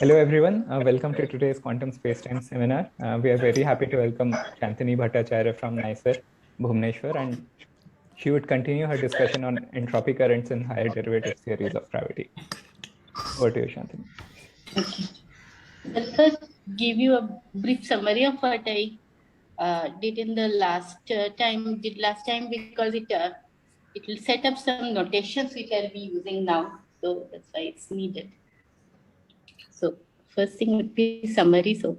Hello everyone, welcome to today's quantum spacetime seminar. We are very happy to welcome Sayantani Bhattacharyya from NISER, Bhubaneswar, and she would continue her discussion on entropy currents in higher derivative theories of gravity. Over to you, Sayantani. Okay. I'll first give you a brief summary of what I did in the last time because it will set up some notations which I'll be using now. So that's why it's needed. So first thing would be summary. So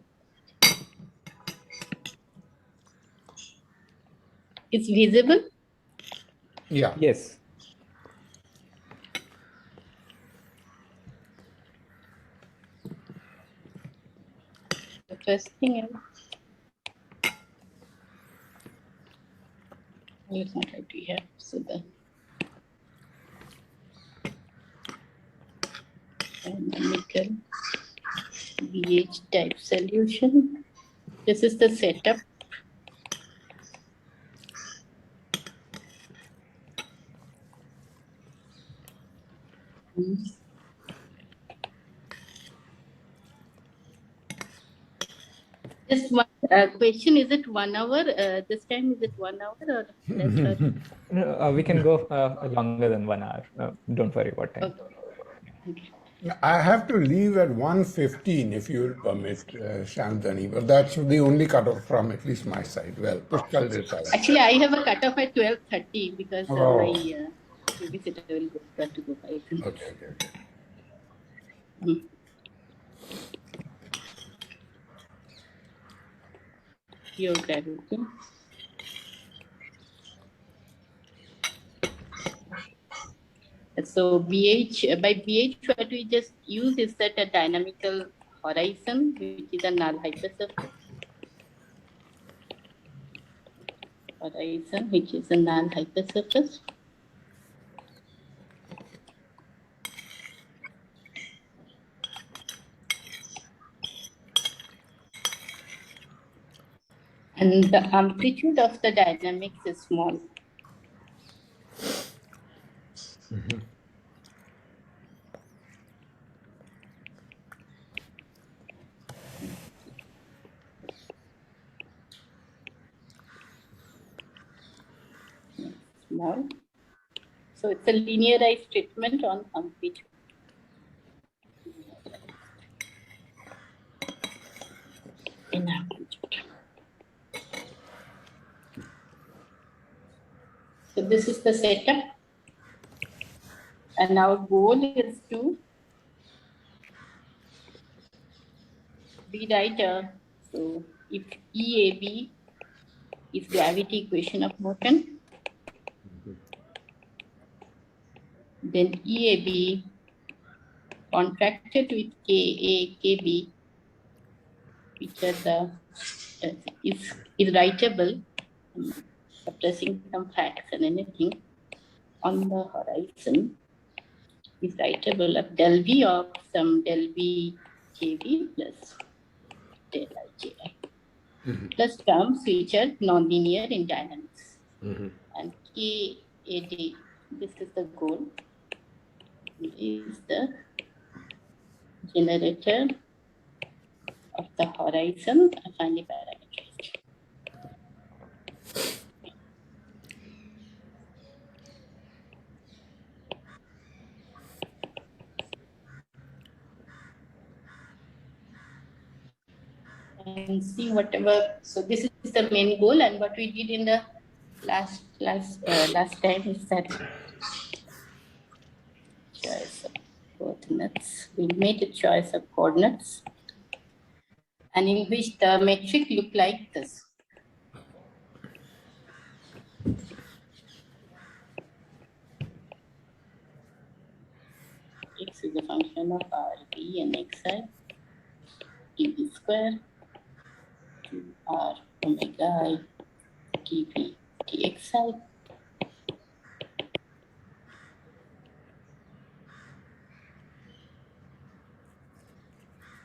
it's visible? Yeah. Yes. The first thing is, it's not right here. So the dynamical BH type solution. This is the setup. Just one question, is it 1 hour? This time, is it 1 hour or less? Or... We can go longer than 1 hour. Don't worry about time. Okay. I have to leave at 1:15 if you will permit, Sayantani, but that's the only cutoff from at least my side. Well, Pushkal did that. Actually, I have a cutoff at 12:30 because my babysitter will got to go by. Okay. Your gravity. So by BH, what we just use is that a dynamical horizon, which is a null hypersurface. Horizon, which is a null hypersurface. And the amplitude of the dynamics is small. Small. So it's a linearized treatment on amplitude. In amplitude. So this is the setup. And our goal is to rewrite so if EAB is gravity equation of motion, then EAB contracted with KA, KB, which are the is writable, suppressing some facts and anything on the horizon, is writable of del V of some del V KB plus del IJI. Plus terms which are nonlinear in dynamics. And KAD, this is the goal, is the generator of the horizon finely parameterized. And see whatever. So this is the main goal, and what we did in the last time is that choice of coordinates. We made a choice of coordinates, and in which the metric looked like this. X is a function of RB and xi, dv square, to r omega I dv dxi.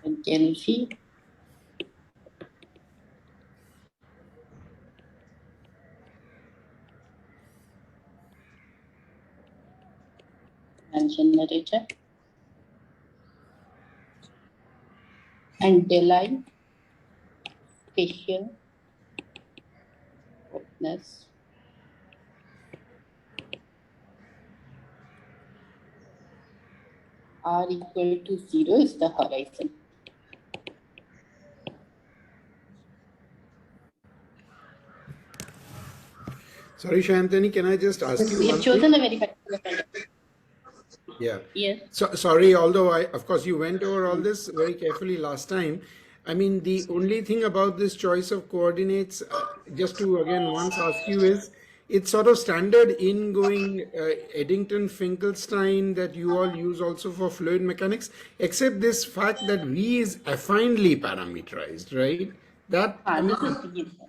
And del v and generator and del I spatial coordinates are equal to 0 is the horizon. Sorry, Sayantani, can I just ask you We one have chosen thing? a very particular kind of. Yeah. Yes. So, sorry, although of course, you went over all this very carefully last time. I mean, the only thing about this choice of coordinates, just to again once ask you, is it's sort of standard ingoing Eddington-Finkelstein that you all use also for fluid mechanics, except this fact that V is affinely parameterized, right? That, I mean,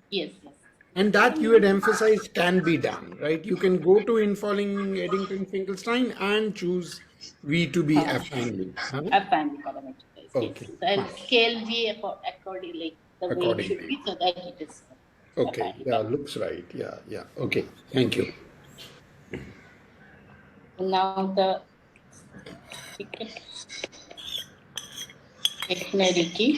Yes, yes. and that you had emphasized can be done, right? You can go to infalling Eddington-Finkelstein and choose V to be affinely. Huh? Affinely parameterized, Okay, yes. And fine. scale V accordingly, the way it should be, so that it is Okay, affinely yeah, parameterized. looks right. Yeah, yeah. Okay, thank you. Now the stationarity.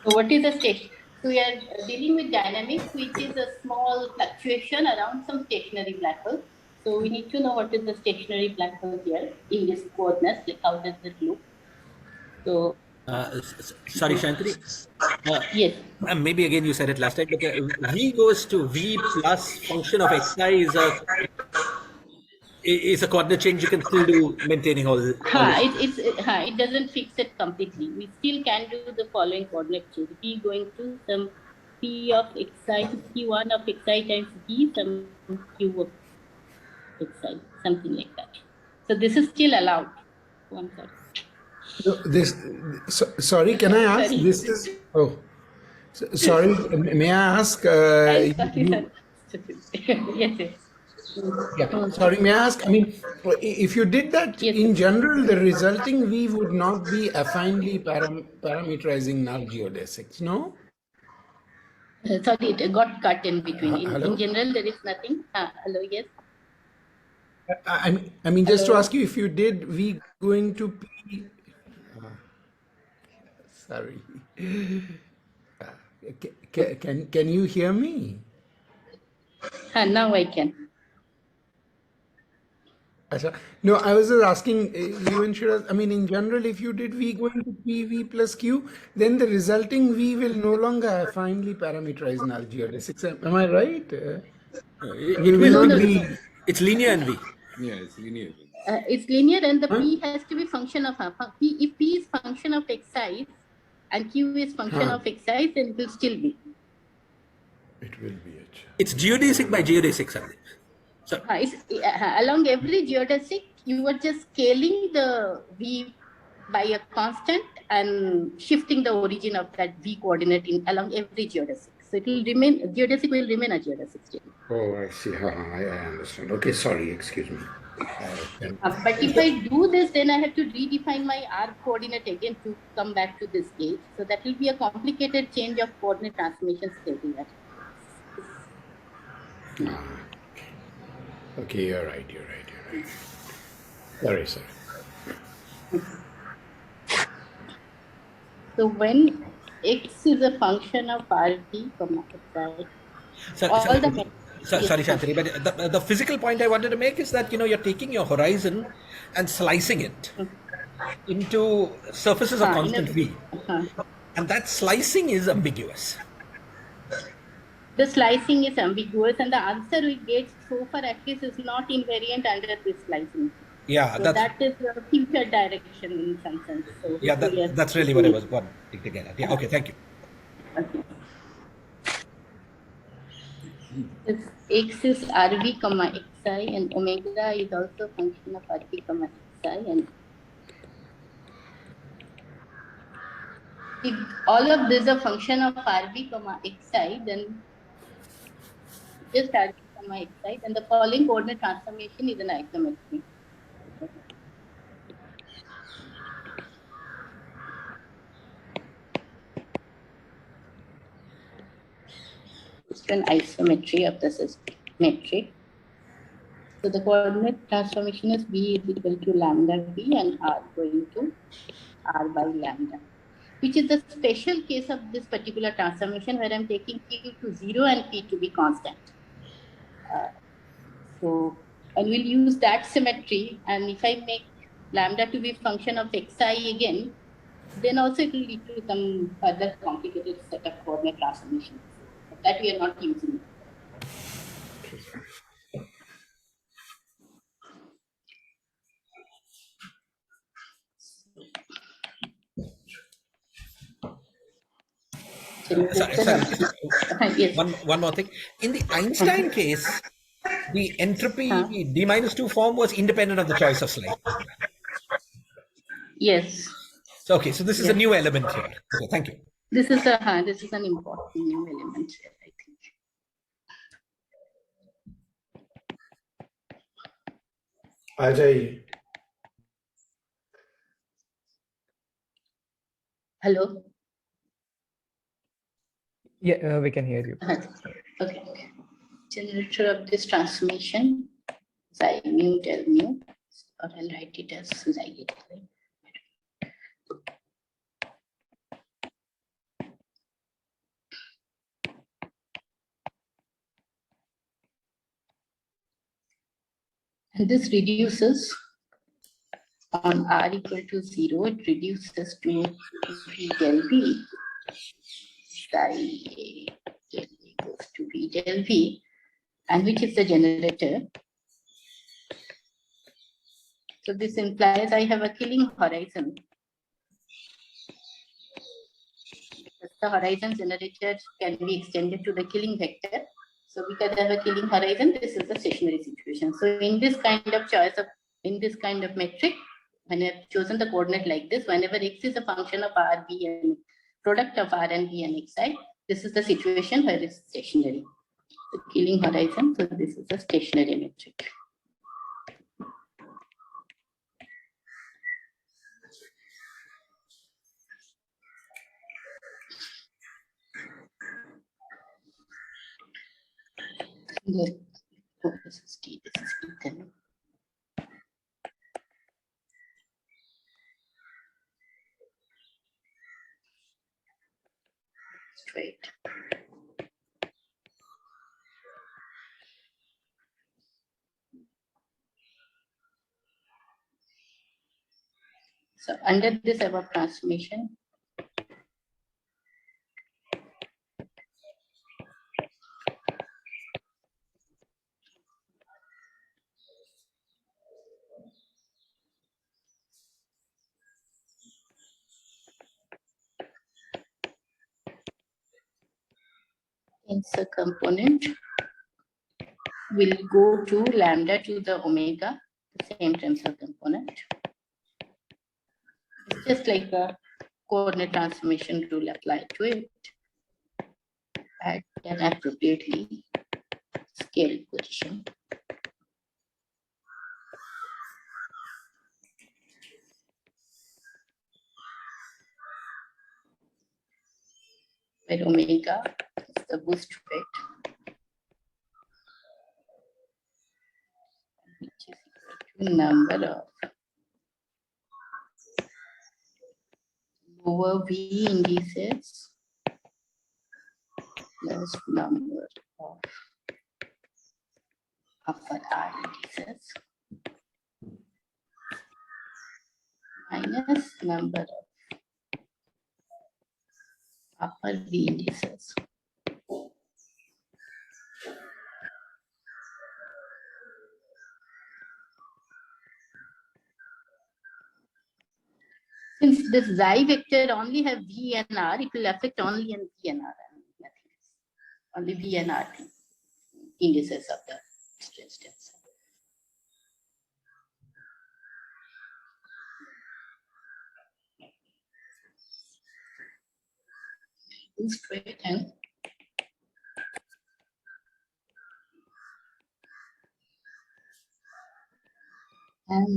So what is the station? So we are dealing with dynamics, which is a small fluctuation around some stationary black hole. So we need to know what is the stationary black hole here in this coordinates, like how does it look? So Sorry, Shantri. yes. Maybe again you said it last time, but V goes to V plus function of xi is a coordinate change you can still do maintaining all It doesn't fix it completely. We still can do the following coordinate change. P going to some P of xi, Q1 of xi times V, some Q of xi, something like that. So this is still allowed. Oh, I'm sorry. No, sorry, can I ask? Sorry. This is, sorry, may I ask? I'm sorry, sir. Yes, yes. Yeah, sorry, may I ask? I mean, if you did that Yes, in sir. general, the resulting V would not be affinely parameterizing null geodesics, no? Sorry, it got cut in between. In Hello? general, there is nothing. Hello, yes. I mean, just to Hello. ask you, if you did V going to P, sorry, can you hear me? Now I can. No, I was just asking you and Shiraz, I mean, in general, if you did V going to P, V plus Q, then the resulting V will no longer finely parameterize null geodesics. Am I right? it Will will not because be. it's linear in V. Yeah, it's linear. It's linear, and the Huh? P has to be function of P. If P is function of xi and Q is function of xi, then it will still be. It will be H. It's geodesic by geodesic something. So Along every geodesic, you are just scaling the V by a constant and shifting the origin of that V coordinate along every geodesic. So it will remain, geodesic will remain a geodesic still. Oh, I see. I understand. Okay, sorry, excuse me. But if I do this, then I have to redefine my R coordinate again to come back to this gauge. So that will be a complicated change of coordinate transformations everywhere. Okay, you're right. Sorry, sir. So when x is a function of RT, sorry, Shantri, but the physical point I wanted to make is that you're taking your horizon and slicing it into surfaces of constant V, and that slicing is ambiguous. The slicing is ambiguous, and the answer we get so far at least is not invariant under this slicing. Yeah, so that is a future direction in some sense. So yeah, that's really what I was wanting to get at. Yeah, okay, thank you. Okay. If x is Rv, xi, and omega is also a function of Rv, xi, and if all of this is a function of Rv, xi, then just Rv, xi, then the following coordinate transformation is an isometry. It's an isometry of the metric. So the coordinate transformation is V is equal to lambda V and R going to R by lambda. which is the special case of this particular transformation where I'm taking Q to 0 and P to be constant. And we'll use that symmetry. And if I make lambda to be a function of xi again, then also it will lead to some further complicated set of coordinate transformations. But that we are not using. Sorry. Yes. One more thing. In the Einstein case, the entropy d minus 2 form was independent of the choice of slice. Yes. So, okay, so this is a new element here. Okay, thank you. This is an important new element here, I think. Ajay. Hello. Yeah, we can hear you. Okay. Generator of this transformation, xi mu del mu, or I'll write it as xi. And this reduces on r equal to 0, it reduces to v del v. Psi del v goes to v del v, and which is the generator. So this implies I have a killing horizon. Because the horizon generator can be extended to the killing vector. So because I have a killing horizon, this is the stationary situation. So in this kind of choice of, in this kind of metric, when I've chosen the coordinate like this, whenever x is a function of r, b, and product of r and b and xi, this is the situation where it's stationary. The killing horizon, so this is a stationary metric. This is T, this is Ethan. Straight. So under this above transformation, NISER component will go to lambda to the omega, the same tensor component. It's just like a coordinate transformation rule applied to it at an appropriately scaled position. Where omega is the boost rate, which is equal to number of lower V indices plus number of upper R indices minus number of upper V indices. Since this xi vector only have V and R, it will affect only in V and R, and nothing else. Only V and R indices of the stress tensor. Straight and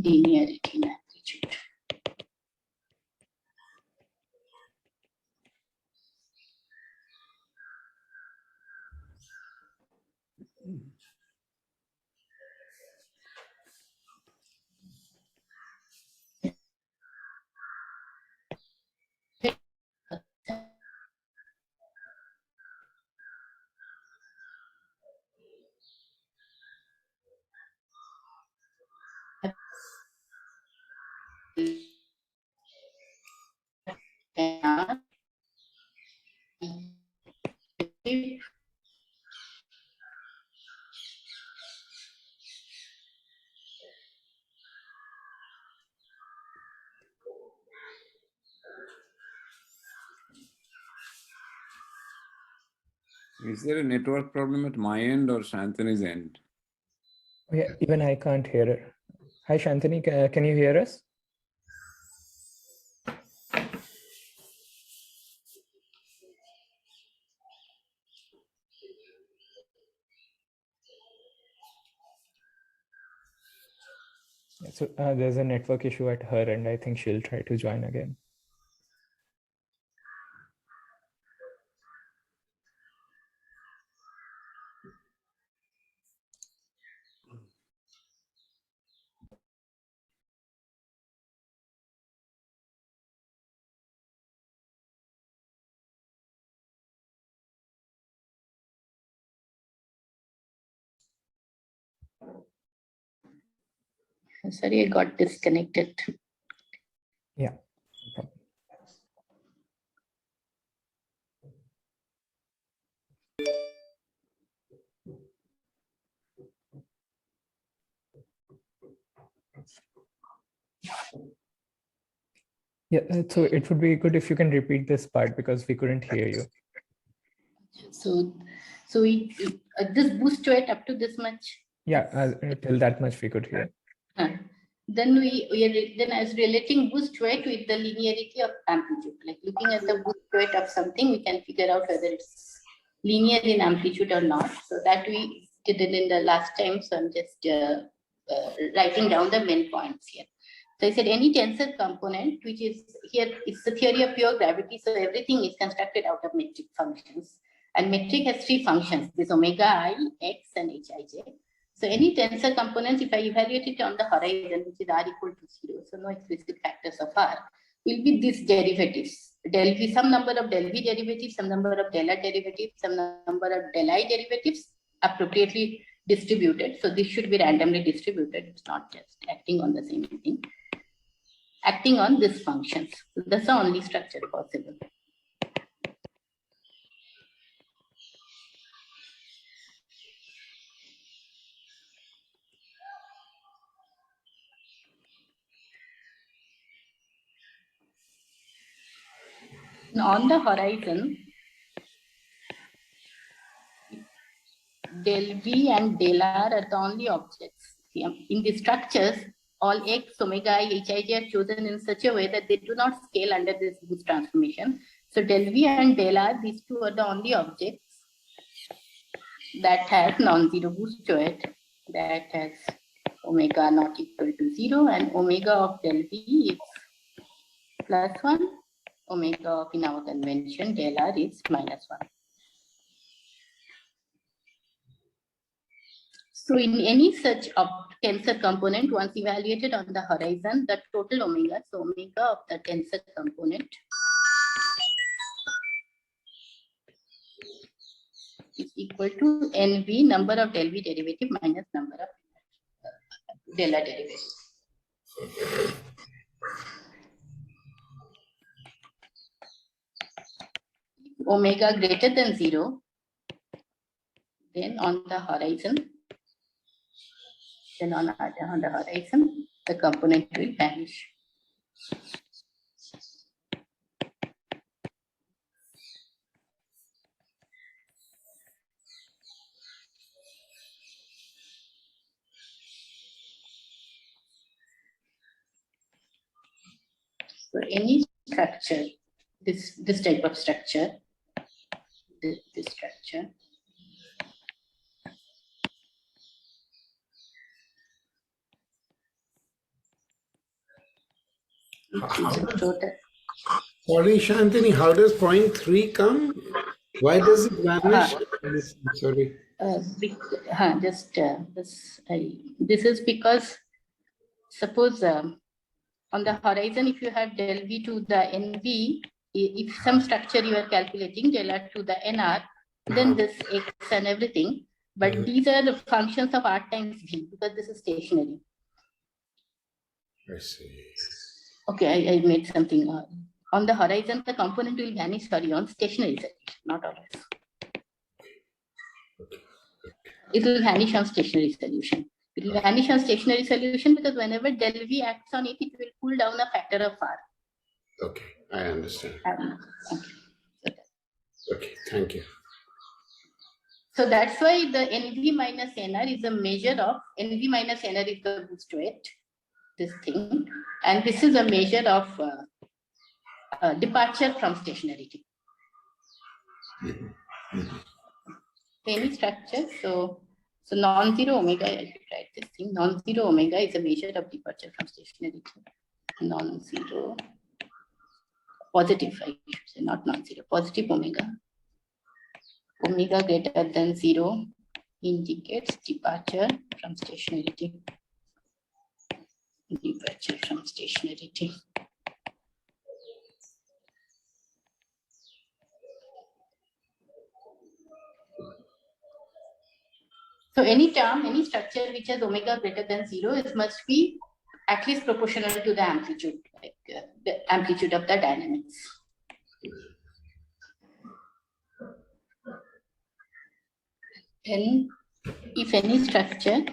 linearity in amplitude. Is there a network problem at my end or Shantani's end? Yeah, even I can't hear her. Hi, Shantani, can you hear us? So there's a network issue at her end. I think she'll try to join again. Sorry, I got disconnected. Yeah. No problem. Yeah, so it would be good if you can repeat this part because we couldn't hear you. So this boost to it up to this much. Yeah, till that much we could hear. Then then as relating boost weight with the linearity of amplitude, like looking at the boost weight of something, we can figure out whether it's linear in amplitude or not. So that we did it in the last time. So I'm just writing down the main points here. So I said any tensor component, which is here, it's the theory of pure gravity. So everything is constructed out of metric functions. And metric has three functions, this omega I, x, and hij. So any tensor components, if I evaluate it on the horizon, which is r equal to 0, so no explicit factors of r, will be these derivatives. Del v, some number of del v derivatives, some number of del r derivatives, some number of del I derivatives appropriately distributed. So this should be randomly distributed. It's not just acting on the same thing. Acting on these functions. So that's the only structure possible. Now on the horizon, del V and del R are the only objects. In the structures, all x, omega I, hij are chosen in such a way that they do not scale under this boost transformation. So del V and del R, these two are the only objects that have non-zero boost to it, that has omega not equal to 0, and omega of del V is +1, omega of, in our convention, del R is -1. So in any such tensor component, once evaluated on the horizon, the total omega, so omega of the tensor component is equal to NV, number of del V derivative minus number of del R derivative. If omega greater than 0, then on the horizon, the component will vanish. So any structure, this type of structure, this structure, Sorry, Shantani, how does point 3 come? Why does it vanish? Sorry. This is because, suppose on the horizon, if you have del V to the NV, if some structure you are calculating del R to the NR, then this X and everything, but these are the functions of R times V, because this is stationary. I see. Okay, I made something. On the horizon, the component will vanish, sorry, on stationary solution, not always. It will vanish on stationary solution. It will vanish on stationary solution because whenever del V acts on it, it will pull down a factor of R. Okay, I understand. Okay. Okay, thank you. So that's why the NV minus NR is a measure of, NV minus NR is the boost rate, this thing, and this is a measure of departure from stationarity. Any structure, so non-zero omega, I should write this thing, non-zero omega is a measure of departure from stationarity. Non-zero, positive, I should say, not non-zero, positive omega. Omega greater than 0 indicates departure from stationarity. Departure from stationarity. So any term, any structure which has omega greater than 0 is must be at least proportional to the amplitude, like the amplitude of the dynamics. Then, if any structure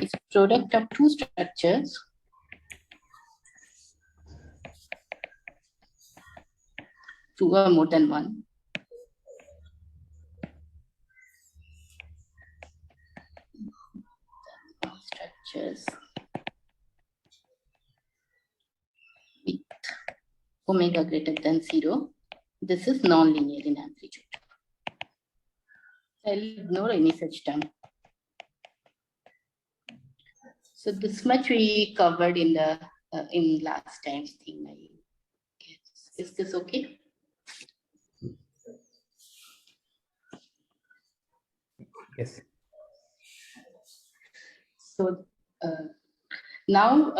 is product of two structures, two or more than one, structures with omega greater than 0, this is non-linear in amplitude. I'll ignore any such term. So this much we covered in the in last time's thing, I guess. Is this okay? Yes. So now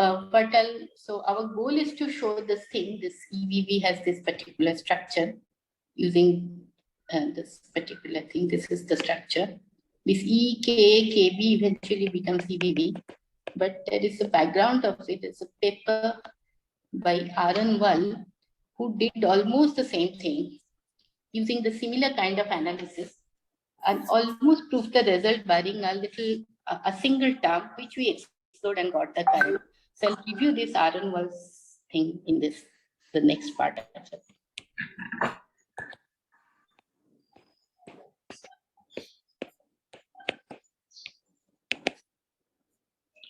so our goal is to show this thing, this EVV has this particular structure using this particular thing. This is the structure. This EKKB eventually becomes EVV, but there is a background of it. It's a paper by Aaron Wall, who did almost the same thing using the similar kind of analysis and almost proved the result barring a single term which we explored and got the current. So I'll review this Aaron Wall's thing in the next part of it.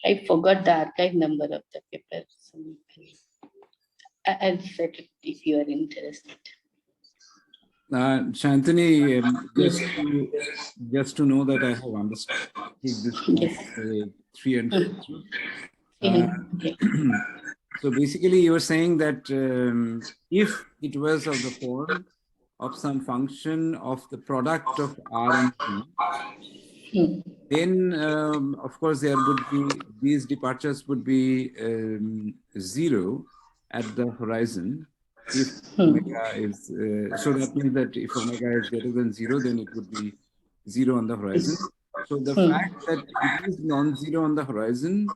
I forgot the archive number of the paper. So I'll set it if you are interested. Sayantani, just to know that I have understood this Yes. 3 and 4. So basically, you were saying that if it was of the form of some function of the product of R and T, then of course there would be these departures would be 0 at the horizon. If omega is so that means that if omega is greater than 0, then it would be 0 on the horizon. So the fact that it is non-zero on the horizon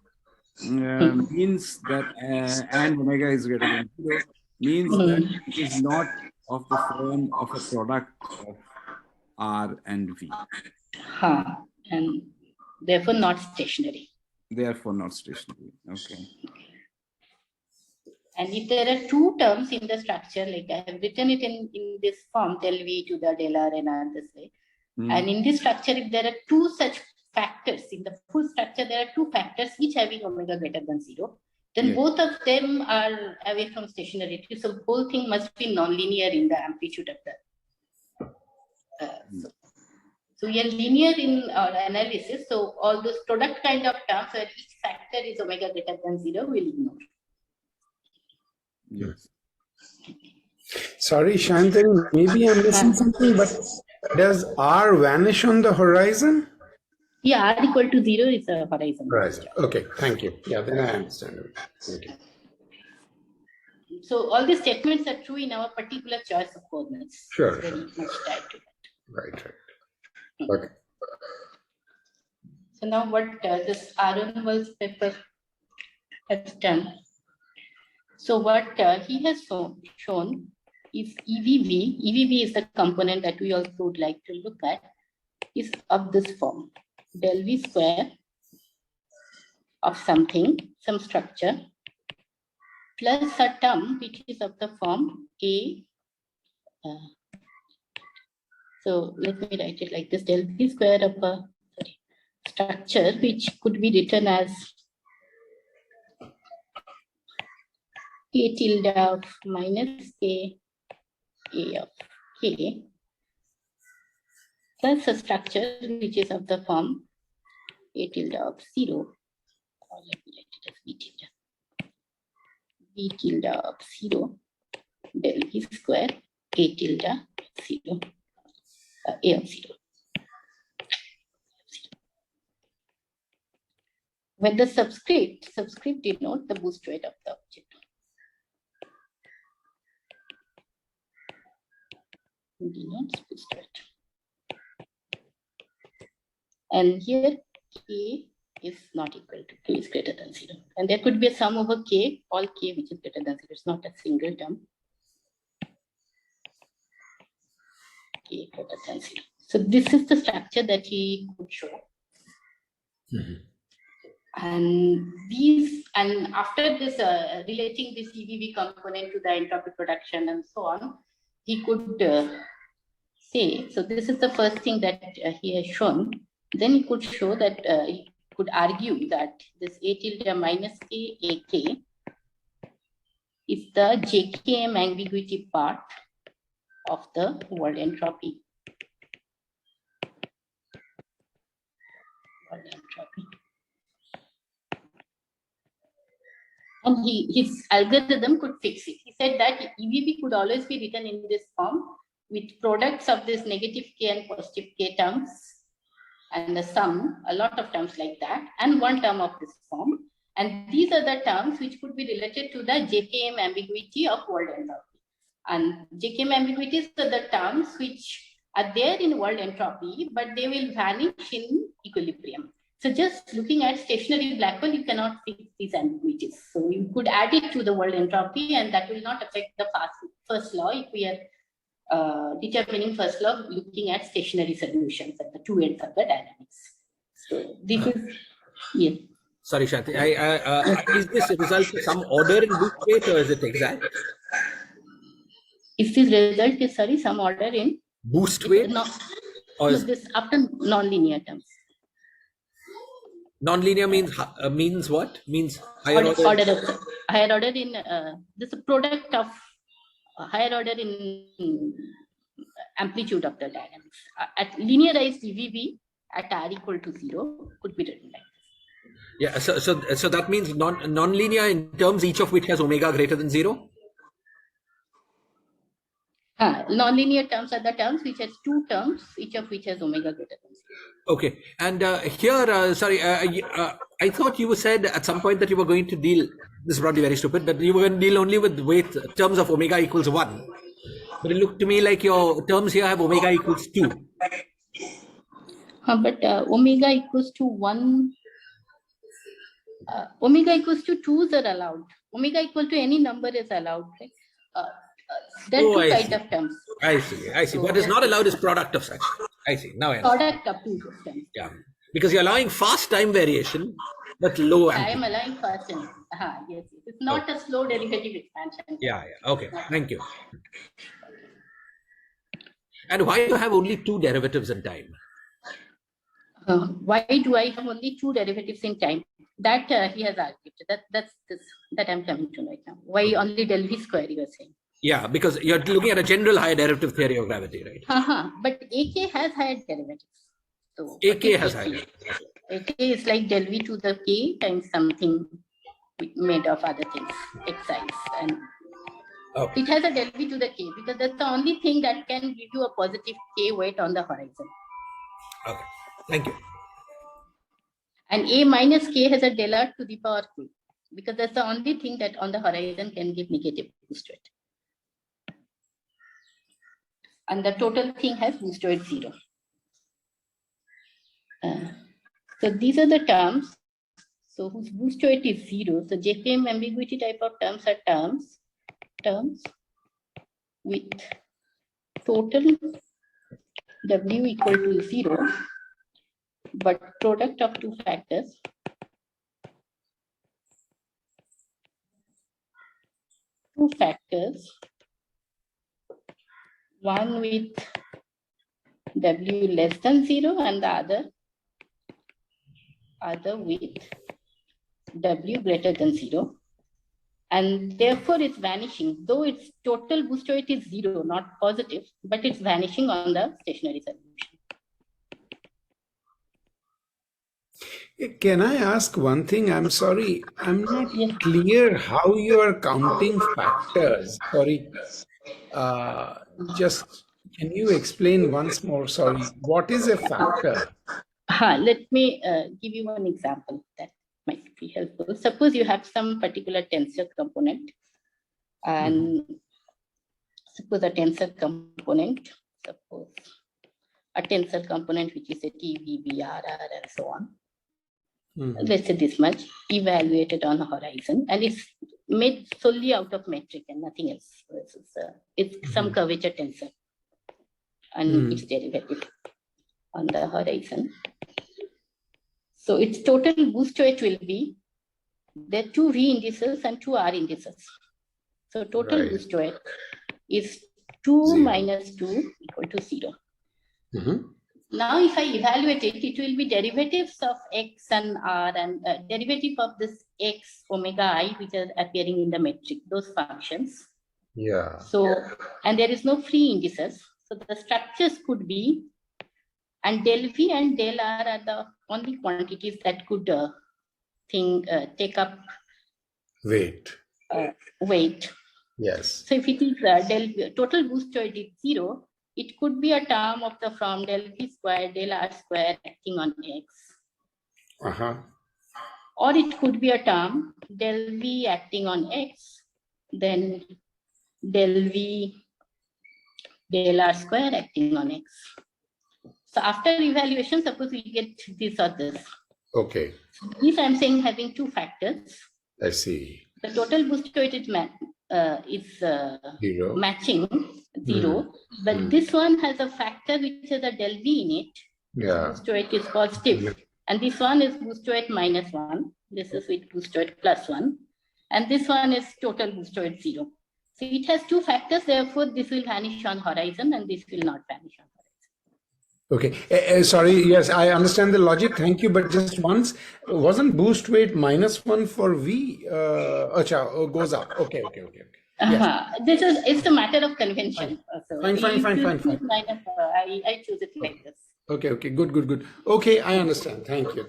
means that and omega is greater than 0 means that it is not of the form of a product of R and V. And therefore not stationary. Therefore not stationary. Okay. And if there are two terms in the structure, like I have written it in this form, del V to the del R and R this way. And in this structure, if there are two such factors, in the full structure, there are two factors, each having omega greater than 0, then both of them are away from stationarity. So the whole thing must be nonlinear in the amplitude of the. So we are linear in our analysis. So all those product kind of terms where each factor is omega greater than 0, we'll ignore. Yes. Sorry, Sayantani, maybe I'm missing something, but does R vanish on the horizon? Yeah, R equal to 0 is a horizon. Horizon. Okay, thank you. Yeah, then I understand it. Thank you. So all these statements are true in our particular choice of coordinates. Sure. It's very much tied to that. Right. Okay. So now what this Aaron Wall's paper has done. So what he has shown is EVV. EVV is the component that we also would like to look at, is of this form. Del V square of something, some structure, plus a term which is of the form A So let me write it like this: del V square of a structure which could be written as k tilde of minus k a of k plus a structure which is of the form a tilde of 0, or let me write it as b tilde of 0 del V square a tilde 0 a of 0. When the subscript denote the boost rate of the object. Denotes boost rate. And here k is not equal to k is greater than 0. And there could be a sum over k, all k which is greater than 0. It's not a single term. K greater than 0. So this is the structure that he could show. And after this, relating this EVV component to the entropy production and so on, he could say, so this is the first thing that he has shown. Then he could show that, he could argue that this a tilde minus k ak is the JKM ambiguity part of the world entropy. And his algorithm could fix it. He said that EVP could always be written in this form with products of this negative k and positive k terms and a sum, a lot of terms like that, and one term of this form. And these are the terms which could be related to the JKM ambiguity of world entropy. And JKM ambiguities are the terms which are there in world entropy, but they will vanish in equilibrium. So just looking at stationary black hole, you cannot fix these ambiguities. So you could add it to the world entropy, and that will not affect the first law if we are determining first law looking at stationary solutions at the two ends of the dynamics. So this is, yes. Sorry, Shanti. Is this a result of some order in boost rate, or is it exact? If this result is, sorry, some order in boost weight? No, this after non-linear terms. Non-linear means what? Means higher order. Higher order in this product of higher order in amplitude of the dynamics. At linearized EVV at r equal to 0 could be written like this. Yeah. So that means non-linear in terms each of which has omega greater than 0. Non-linear terms are the terms which has two terms, each of which has omega greater than 0. Okay, and here, sorry, I thought you said at some point that you were going to deal, this is probably very stupid, but you were going to deal only with weight terms of omega equals 1. But it looked to me like your terms here have omega equals 2. But omega equals to 1, omega equals to 2s are allowed. Omega equal to any number is allowed, right? There are two kinds of terms. I see. So what is not allowed is product of such. I see. Now I understand. Product of two systems. Yeah. Because you're allowing fast time variation, but low amplitude. I am allowing fast time. Yes. It's not a slow derivative expansion. Yeah. Okay. Thank you. And why do you have only two derivatives in time? Why do I have only two derivatives in time? That he has argued. That I'm coming to right now. Why only del V square, you are saying? Yeah, because you're looking at a general higher derivative theory of gravity, right? But AK has higher derivatives. So AK has higher derivatives. AK is like del V to the K times something made of other things, xi's, and it has a del V to the K because that's the only thing that can give you a positive K weight on the horizon. Okay, thank you. And A minus K has a del R to the power K because that's the only thing that on the horizon can give negative boost rate. And the total thing has boost rate 0. So these are the terms. So whose boost rate is 0. So JKM ambiguity type of terms are terms with total W equal to 0, but product of two factors one with W less than 0 and the other with W greater than 0. And therefore it's vanishing, though its total boost weight is 0, not positive, but it's vanishing on the stationary solution. Can I ask one thing? I'm sorry, I'm not clear how you are counting factors. Sorry. Just can you explain once more? Sorry, what is a factor? Let me give you one example that might be helpful. Suppose you have some particular tensor component, and suppose a tensor component which is a T, V, B, R, R, and so on. Let's say this much, evaluated on the horizon, and it's made solely out of metric and nothing else. It's some curvature tensor and its derivative on the horizon. So its total boost weight will be, there are 2 V indices and 2 R indices. So total boost weight is 2 minus 2 equal to 0. Now, if I evaluate it, it will be derivatives of X and R and derivative of this X, omega I, which are appearing in the metric, those functions. Yeah. So, and there is no free indices. So the structures could be, and del V and del R are the only quantities that could take up weight. Yes. So if it is del V, total boost weight is 0, it could be a term of the form del V square, del R square acting on X. Or it could be a term del V acting on X, then del V del R square acting on X. So after evaluation, suppose we get this or this. Okay. So this I'm saying having 2 factors. I see. The total boost weight is Zero. matching 0, but this one has a factor which has a del V in it. Yeah. Boost weight is positive, and this one is boost weight minus 1. This is with boost weight plus 1, and this one is total boost weight 0. So it has 2 factors. Therefore, this will vanish on horizon, and this will not vanish on horizon. Okay. Sorry. Yes, I understand the logic. Thank you. But just once, wasn't boost weight minus 1 for V? Goes up. Okay. Yes. It's a matter of convention. Fine. I choose it like this. Okay. Good. Okay, I understand. Thank you.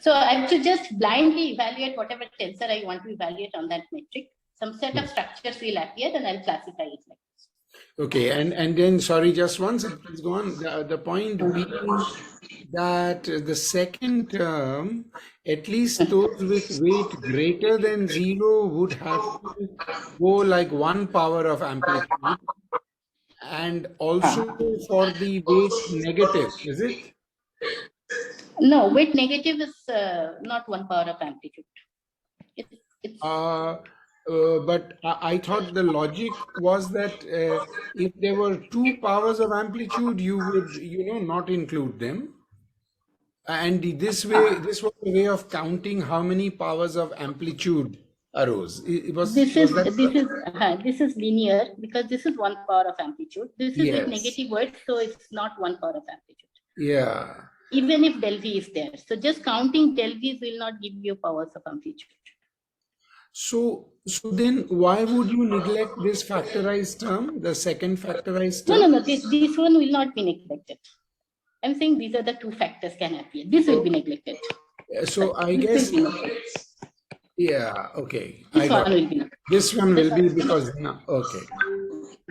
So I have to just blindly evaluate whatever tensor I want to evaluate on that metric. Some set of structures will appear, and I'll classify it like this. Okay, and then, sorry, just once, please go on. The point being that the second term, at least those with weight greater than 0 would have to go like 1 power of amplitude, and also for the weight negative, is it? No, weight negative is not 1 power of amplitude. But I thought the logic was that if there were 2 powers of amplitude, you would, not include them. And this was a way of counting how many powers of amplitude arose. This is linear because this is 1 power of amplitude. This is with negative weight, so it's not 1 power of amplitude. Yeah. Even if del V is there. So just counting del V's will not give you powers of amplitude. So then why would you neglect this factorized term, the second factorized term? No. This one will not be neglected. I'm saying these are the 2 factors can appear. This will be neglected. So I guess, yeah, okay. This one will be. Because, okay.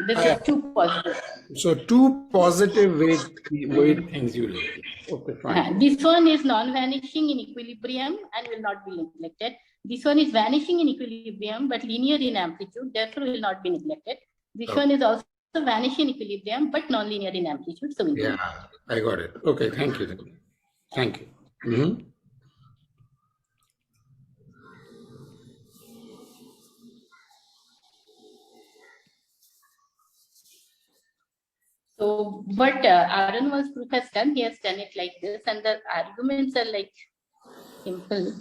This is 2 positive. So 2 positive weight things you need. Okay, fine. This one is non-vanishing in equilibrium and will not be neglected. This one is vanishing in equilibrium but linear in amplitude, therefore will not be neglected. This one is also vanishing in equilibrium but non-linear in amplitude. So I got it. Okay, thank you. So what Aron's proof has done, he has done it like this, and the arguments are like simple.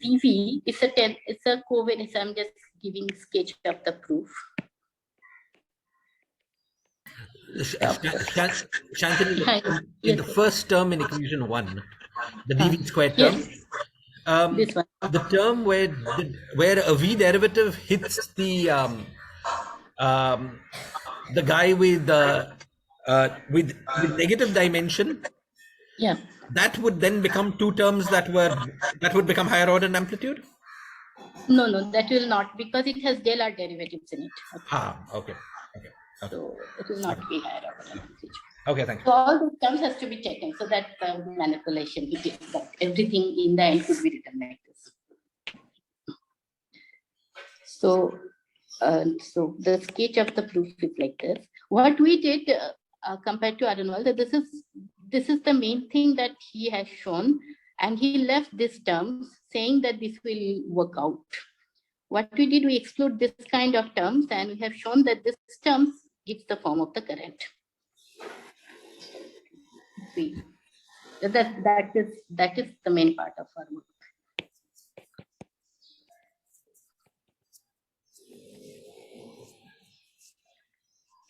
PV is it's a covariance. I'm just giving sketch of the proof. Shantanu, in the first term in equation 1, the dv squared term, this one. the term where a v derivative hits the guy with negative dimension, Yeah. that would then become two terms that would become higher order in amplitude. No, that will not, because it has del R derivatives in it. Okay. So it will not be higher order in amplitude. Okay, thank you. So all those terms has to be taken. So that manipulation, that everything in the end could be written like this. So, so the sketch of the proof is like this. What we did compared to Arnold, that this is the main thing that he has shown, and he left these terms saying that this will work out. What we did, we exclude this kind of terms, and we have shown that this terms gives the form of the current. See, that is the main part of our work.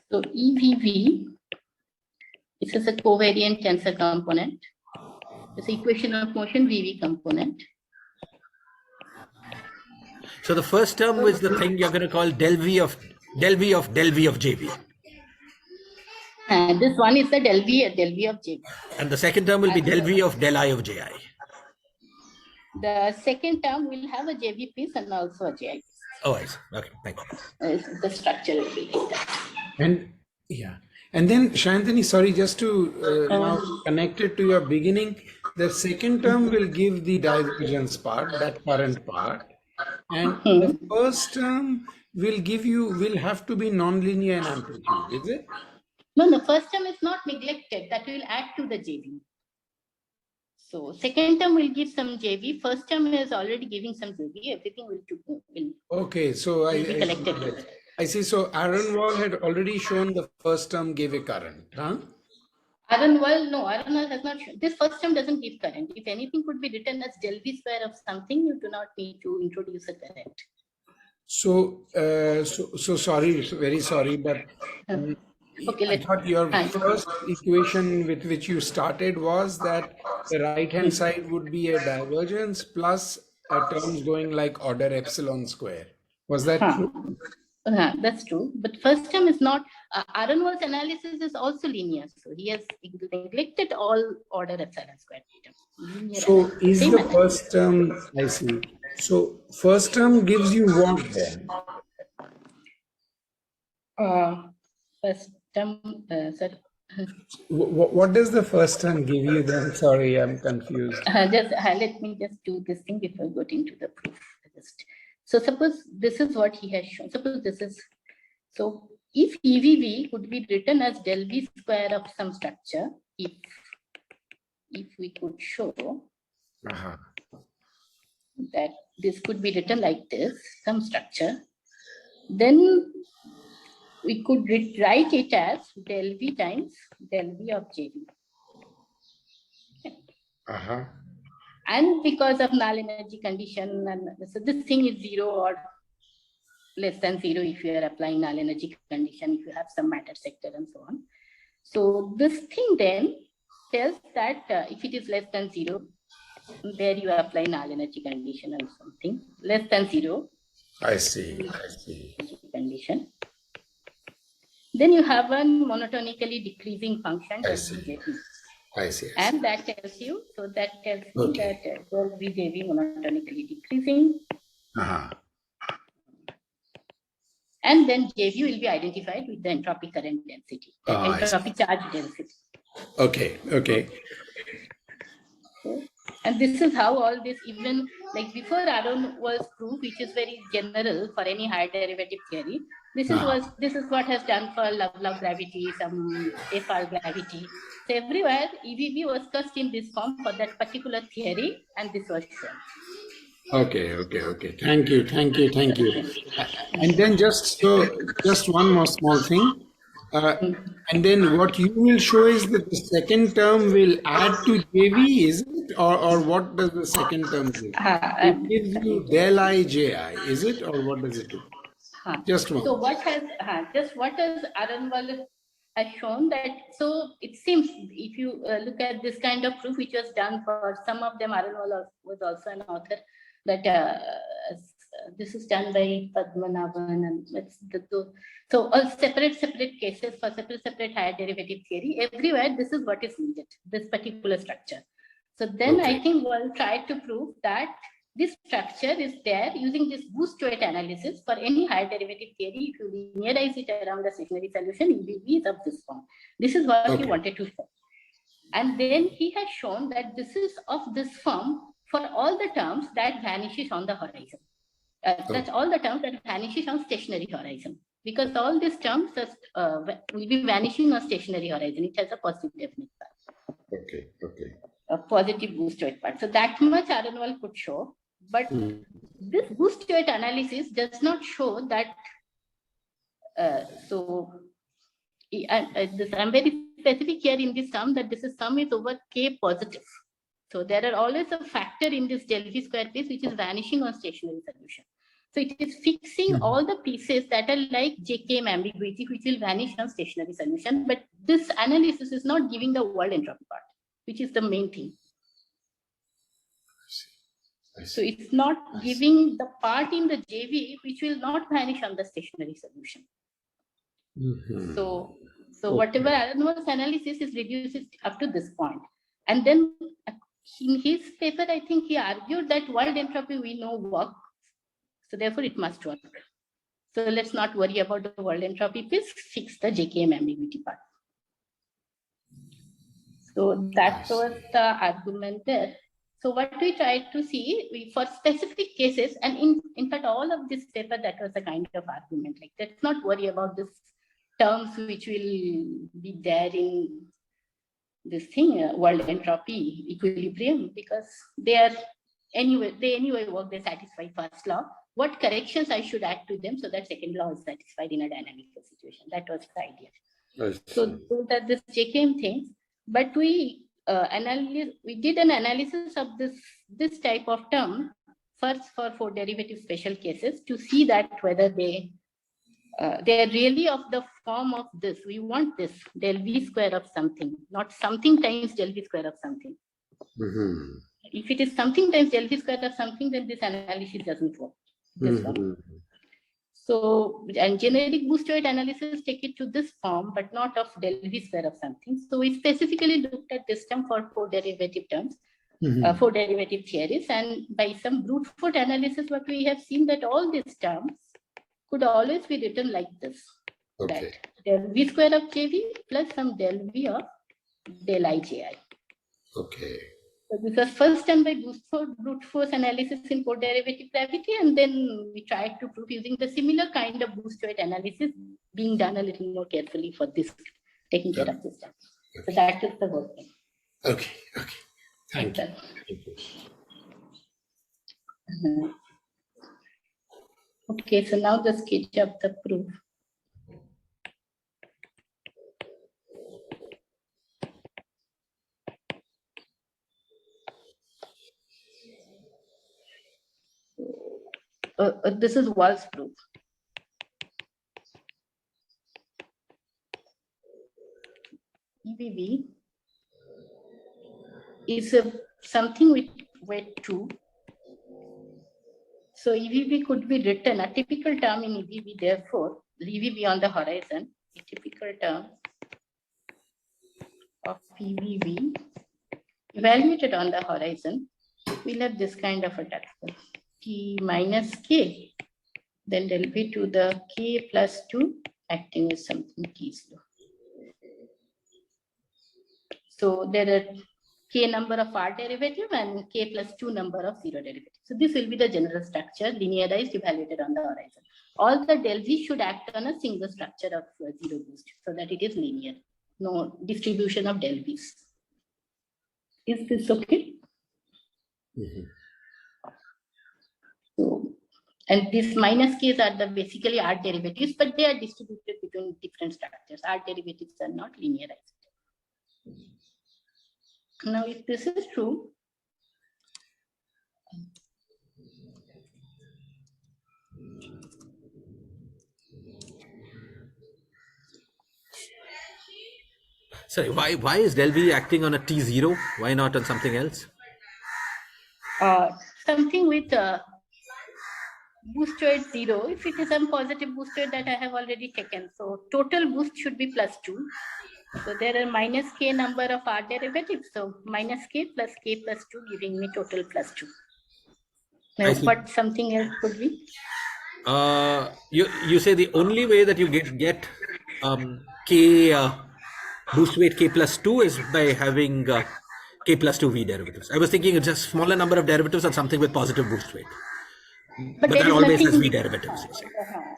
So EVV, this is a covariant tensor component. It's equation of motion VV component. So the first term was the thing you're going to call del V of JV. And this one is the del V of JV. And the second term will be del V of del I of JI. The second term will have a JV piece and also a JI piece. Oh, I see. Okay, thank you. The structure will be like that. And yeah. And then Sayantani, sorry, just to now connect it to your beginning, the second term will give the divergence part, that current part. And the first term will have to be nonlinear in amplitude, is it? No, the first term is not neglected. That will add to the JV. So second term will give some JV. First term is already giving some JV. Everything will okay, so be collected. I see. So Aronwall had already shown the first term gave a current, huh? Aronwall has not shown. This first term doesn't give current. If anything could be written as del V square of something, you do not need to introduce a current. So, sorry, very sorry, but okay, I thought your first equation with which you started was that the right-hand side would be a divergence plus terms going like order epsilon square. Was that true? That's true. But first term is not. Aronwall's analysis is also linear. So he has neglected all order epsilon square terms. So is the first term, I see. So first term gives you what then? First term, sir. What does the first term give you then? Sorry, I'm confused. Let me just do this thing before going to the proof. So suppose this is what he has shown. Suppose this is, so if EVV could be written as del V square of some structure, if we could show that this could be written like this, some structure, then we could write it as del V times del V of JV. Okay. And because of null energy condition, and so this thing is 0 or less than 0 if you are applying null energy condition, if you have some matter sector and so on. So this thing then tells that if it is less than 0, there you apply null energy condition and something. Less than 0. I see. Condition. Then you have a monotonically decreasing function. I see. And that tells you, so that tells you that will be JV monotonically decreasing. And then JV will be identified with the entropy current density, entropy charge density. Okay. And this is how all this, even like before Aronwall's proof, which is very general for any higher derivative theory, this is what has done for Love gravity, some FR gravity. So everywhere EVV was cast in this form for that particular theory, and this was shown. Okay. Thank you. And then just one more small thing. And then what you will show is that the second term will add to JV, is it? Or what does the second term do? It gives you del I JI, is it? Or what does it do? Just one. So what has Aronwall has shown that, so it seems if you look at this kind of proof, which was done for some of them, Arunwal was also an author, that this is done by Padmanabhan, and so all separate cases for separate higher derivative theory. Everywhere, this is what is needed, this particular structure. So then I think we'll try to prove that this structure is there using this boost weight analysis for any higher derivative theory. If you linearize it around the stationary solution, EBV is of this form. This is what he wanted to show. And then he has shown that this is of this form for all the terms that vanishes on the horizon. That's all the terms that vanishes on stationary horizon. Because all these terms will be vanishing on stationary horizon. It has a positive definite part. A positive boost weight part. So that much Arunwal could show. But this boost weight analysis does not show that. I'm very specific here in this sum that this is sum is over K positive. So there are always a factor in this del V square piece which is vanishing on stationary solution. So it is fixing all the pieces that are like JKM ambiguity, which will vanish on stationary solution. But this analysis is not giving the world entropy part, which is the main thing. So it's not giving the part in the JV which will not vanish on the stationary solution. So whatever Arunwal's analysis is reduces up to this point. And then in his paper, I think he argued that world entropy we know works. So therefore it must work. So let's not worry about the world entropy piece, fix the JKM ambiguity part. So that was the argument there. So what we tried to see, for specific cases, and in fact, all of this paper, that was a kind of argument. Like, let's not worry about this terms which will be there in this thing, world entropy equilibrium, because they anyway work, they satisfy first law. What corrections I should add to them so that second law is satisfied in a dynamical situation? That was the idea. So that this JKM things, but we did an analysis of this type of term first for 4 derivative special cases to see that whether they are really of the form of this. We want this del V square of something, not something times del V square of something. If it is something times del V square of something, then this analysis doesn't work. This one. So, and generic boost weight analysis take it to this form, but not of del V square of something. So we specifically looked at this term for 4 derivative terms, 4 derivative theories, and by some brute force analysis, what we have seen that all these terms could always be written like this. That del V square of JV plus some del V of del IJI. So this was first done by brute force analysis in 4 derivative gravity, and then we tried to prove using the similar kind of boost weight analysis being done a little more carefully for this, taking care of this. So that is the whole thing. Thank you. Okay, so now the sketch of the proof. This is Wall's proof. EBV is something with weight 2. So EBV could be written, a typical term in EBV, therefore, EBV on the horizon, a typical term of EBV evaluated on the horizon, we'll have this kind of a taxon. T minus K, then del V to the K plus 2 acting as something T slow. So there are K number of R derivative and K plus 2 number of 0 derivative. So this will be the general structure, linearized, evaluated on the horizon. All the del V should act on a single structure of 0 boost so that it is linear. No distribution of del V's. Is this okay? So, and these minus K's are the basically R derivatives, but they are distributed between different structures. R derivatives are not linearized. Now, if this is true, Sorry, why is del V acting on a T0? Why not on something else? Something with boost rate 0. If it is some positive boost rate that I have already taken. So total boost should be +2. So there are minus k number of r derivatives. So minus k plus 2 giving me total +2. Now what something else could be? You say the only way that you get k boost weight k plus 2 is by having k plus 2 v derivatives. I was thinking it's just smaller number of derivatives on something with positive boost weight. But that always has v derivatives.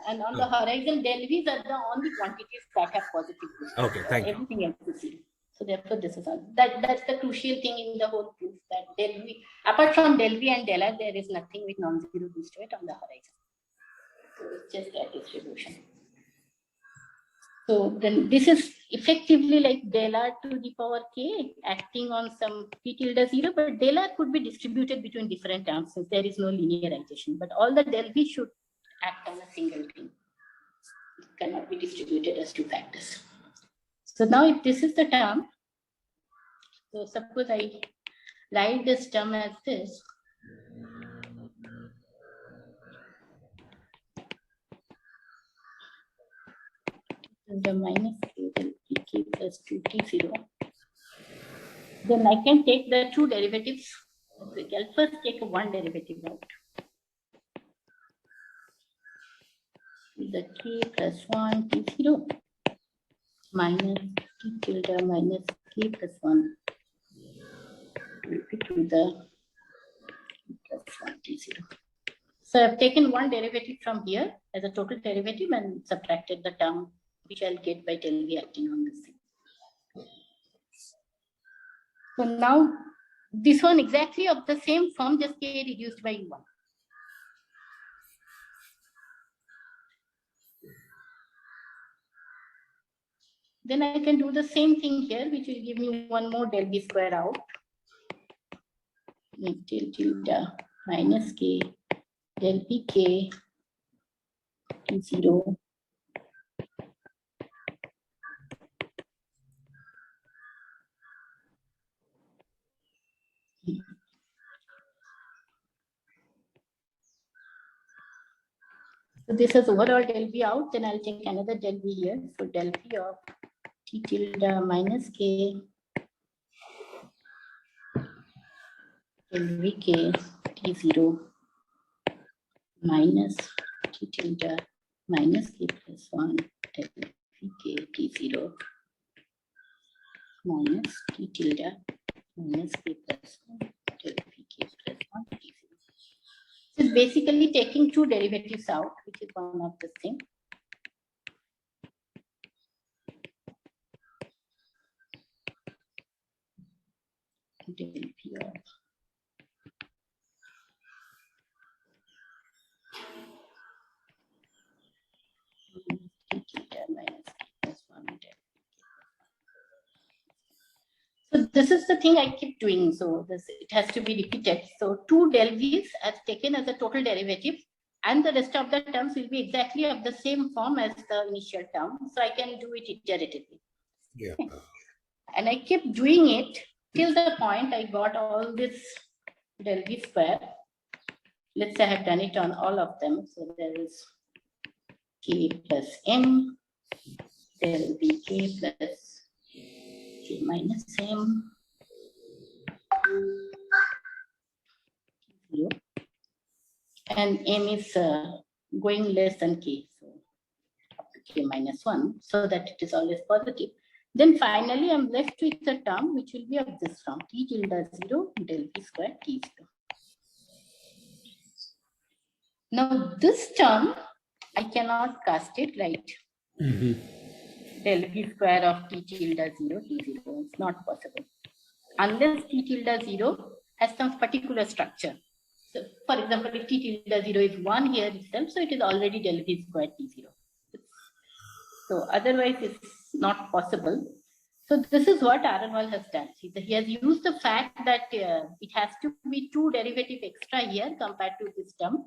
And on the horizon, del v's are the only quantities that have positive boost. Okay, thank you. Everything else is zero. So therefore, this is all. That's the crucial thing in the whole proof, that del v, apart from del v and del r, there is nothing with non-zero boost weight on the horizon. So it's just that distribution. So then this is effectively like del r to the power k acting on some p tilde 0, but del r could be distributed between different terms since there is no linearization. But all the del v should act on a single thing. It cannot be distributed as two factors. So now if this is the term, so suppose I write this term as this. The minus k del pk plus 2t0. Then I can take the two derivatives. I'll first take one derivative out. The k plus 1 t0 minus t tilde minus k plus 1 to the plus 1 t0. So I've taken one derivative from here as a total derivative and subtracted the term which I'll get by del v acting on this thing. So now this one exactly of the same form, just k reduced by 1. Then I can do the same thing here, which will give me one more del v square out. Till tilde minus k del pk t0 So this is overall del v out, then I'll take another del v here. So del v of t tilde minus k del v k t0 minus t tilde minus k plus 1 del v k t0 minus t tilde minus k plus 1 del v k plus 1 t0. So it's basically taking two derivatives out, which is one of the thing. Del v of So this is the thing I keep doing. So it has to be repeated. So two del v's as taken as a total derivative, and the rest of the terms will be exactly of the same form as the initial term. So I can do it iteratively. Yeah. And I keep doing it till the point I got all this del v square. Let's say I have done it on all of them. So there is k plus m, del v k plus k minus m, 0. And m is going less than k, so up to k minus 1, so that it is always positive. Then finally, I'm left with a term which will be of this form, t tilde 0 del v square t0. Now this term, I cannot cast it right. Del v square of t tilde 0 t0, it's not possible. Unless t tilde 0 has some particular structure. So for example, if t tilde 0 is 1 here itself, so it is already del v square t0. So otherwise it's not possible. So this is what Aronwal has done. He has used the fact that it has to be two derivative extra here compared to this term,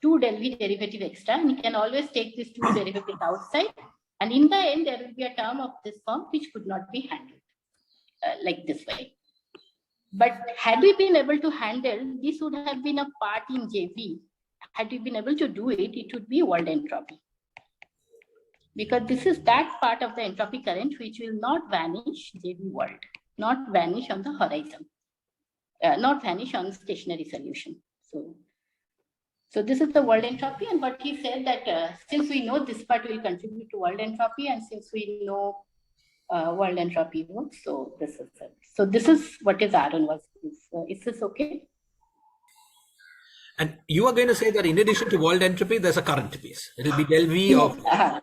two del v derivative extra, and you can always take these two derivatives outside. And in the end, there will be a term of this form which could not be handled. like this way. But had we been able to handle, this would have been a part in JV. Had we been able to do it, it would be world entropy. Because this is that part of the entropy current which will not vanish JV world, not vanish on the horizon, not vanish on stationary solution. So this is the world entropy, and what he said that since we know this part will contribute to world entropy, and since we know world entropy works, so this is it. So this is what is Aaron was. Is this okay? And you are going to say that in addition to world entropy, there's a current piece. It will be del V of yeah.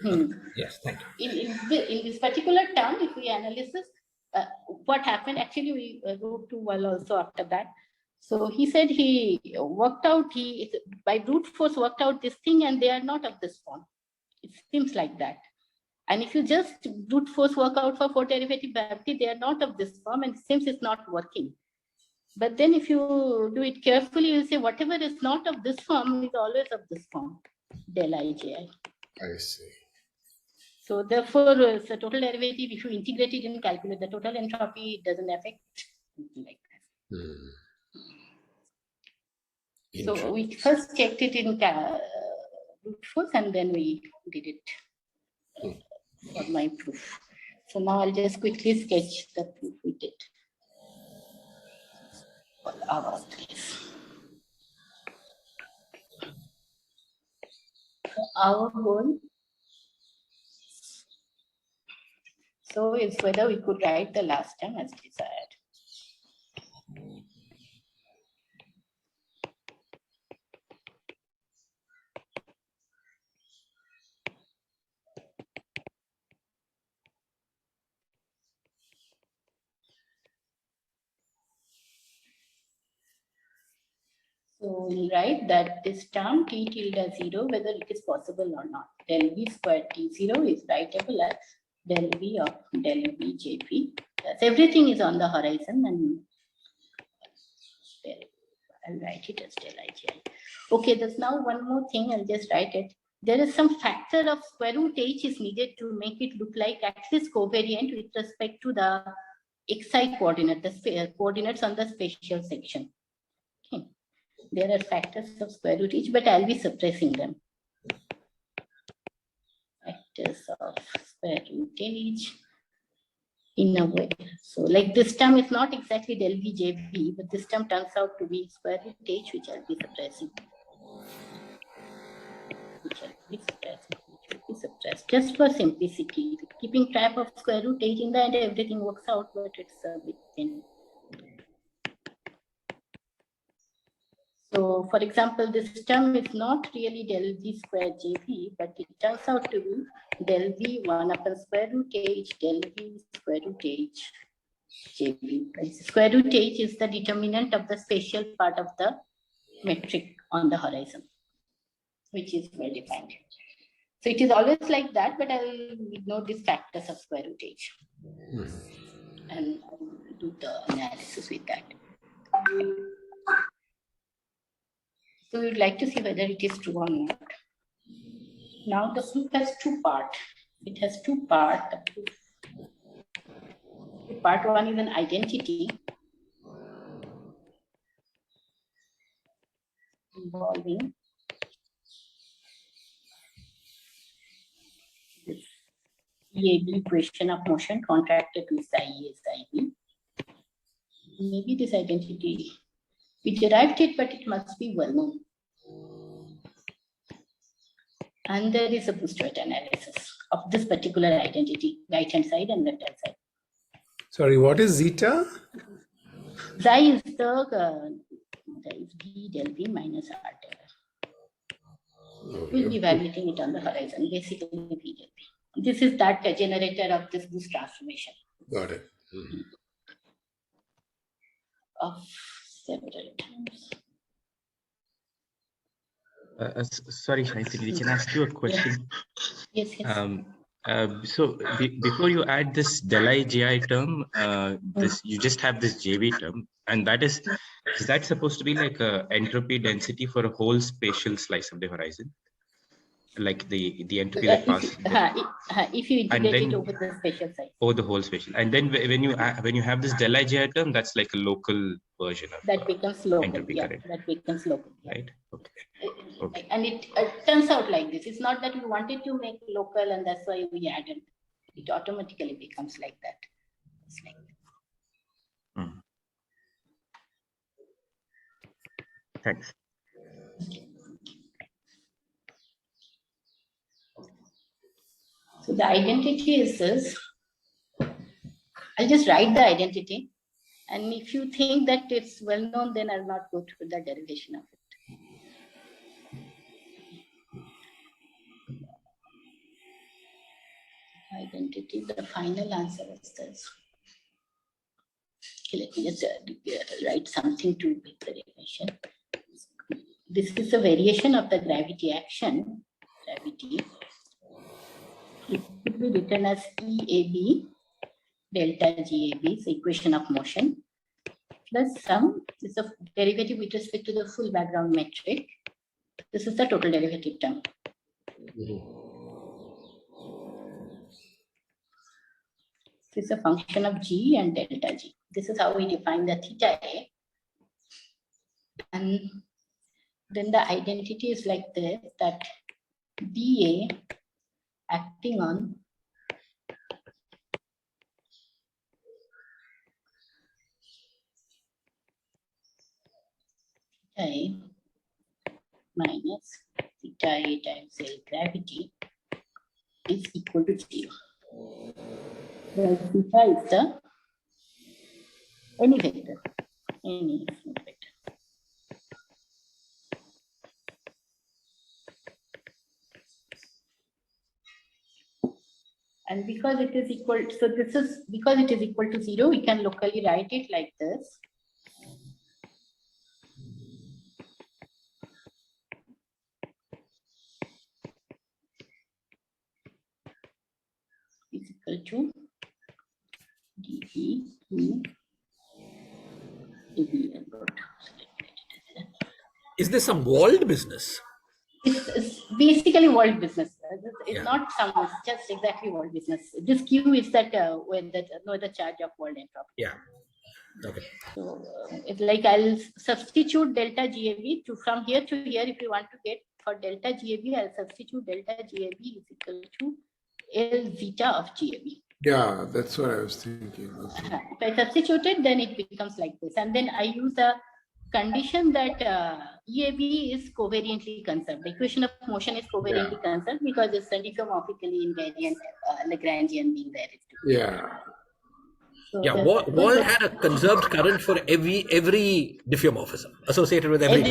Okay. Yes, thank you. In this particular term, if we analysis what happened, actually we wrote to well also after that. So he said he worked out, he by brute force worked out this thing, and they are not of this form. It seems like that. And if you just brute force work out for 4 derivative gravity, they are not of this form, and it seems it's not working. But then if you do it carefully, you will say whatever is not of this form is always of this form, del IJI. I see. So therefore, it's a total derivative. If you integrate it and calculate the total entropy, it doesn't affect something like that. So we first checked it in brute force, and then we did it for my proof. So now I'll just quickly sketch the proof we did for our case. So our goal, so is whether we could write the last term as desired. So we'll write that this term t tilde 0, whether it is possible or not. Del v square t0 is writable as del v of del v jp. Thus everything is on the horizon, and I'll write it as del iji. Okay, there's now one more thing, I'll just write it. There is some factor of square root h is needed to make it look like at least covariant with respect to the xi coordinate, the coordinates on the spatial section. Okay. There are factors of square root h, but I'll be suppressing them. Factors of square root h in a way. So like this term is not exactly del v jb, but this term turns out to be square root h, which I'll be suppressing. Which will be suppressed just for simplicity. Keeping track of square root h in the end, everything works out, but it's a bit thin. So, for example, this term is not really del v square jv, but it turns out to be del v 1 upon square root h del v square root h jv. Square root h is the determinant of the spatial part of the metric on the horizon, which is well defined. So it is always like that, but I'll ignore these factors of square root h. And I'll do the analysis with that. So we would like to see whether it is true or not. Now the proof has two parts. It has two parts. Part one is an identity involving this EAB equation of motion contracted with psi A psi B. Maybe this identity, we derived it, but it must be well known. And there is a bootstrap analysis of this particular identity, right hand side and left hand side. Sorry, what is zeta? Xi is the d del v minus r del. We'll be evaluating it on the horizon, basically v del v. This is that generator of this boost transformation. Got it. Of several times. Sorry, Sayantani, can I ask you a question? Yes, yes. So before you add this del IJI term, you just have this JV term, and is that supposed to be like a entropy density for a whole spatial slice of the horizon? like the entropy that passes. If you integrate then, it over the spatial size. Over the whole spatial. And then when you have this del IGI term, that's like a local version of that becomes local. entropy Yeah, current. that becomes local. Yeah. Right. Okay. Okay. And it turns out like this. It's not that we wanted to make local and that's why we added. It automatically becomes like that. It's like that. Thanks. So the identity is this. I'll just write the identity. And if you think that it's well known, then I'll not go through the derivation of it. Identity, the final answer is this. Okay, let me just write something to make the derivation. This is a variation of the gravity action. Gravity. It could be written as EAB delta GAB, the equation of motion, plus some, this is a derivative with respect to the full background metric. This is the total derivative term. This is a function of G and delta G. This is how we define the theta A. And then the identity is like this, that dA acting on theta A minus theta A times L gravity is equal to 0. Where theta is the any vector, any vector. And because it is equal, so this is because it is equal to 0, we can locally write it like this. Is equal to dE to dBL. Is this some world business? It's basically world business. It's not some, it's just exactly world business. This Q is that when the charge of world entropy. Yeah. Okay. So it's like I'll substitute delta GAB to from here to here. If you want to get for delta GAB, I'll substitute delta GAB is equal to L zeta of GAB. Yeah, that's what I was thinking. Okay. If I substitute it, then it becomes like this. And then I use a condition that EAB is covariantly conserved. The equation of motion is covariantly conserved because it's diffeomorphically invariant Lagrangian being there. Yeah. So yeah, world had a conserved current for every diffeomorphism associated with every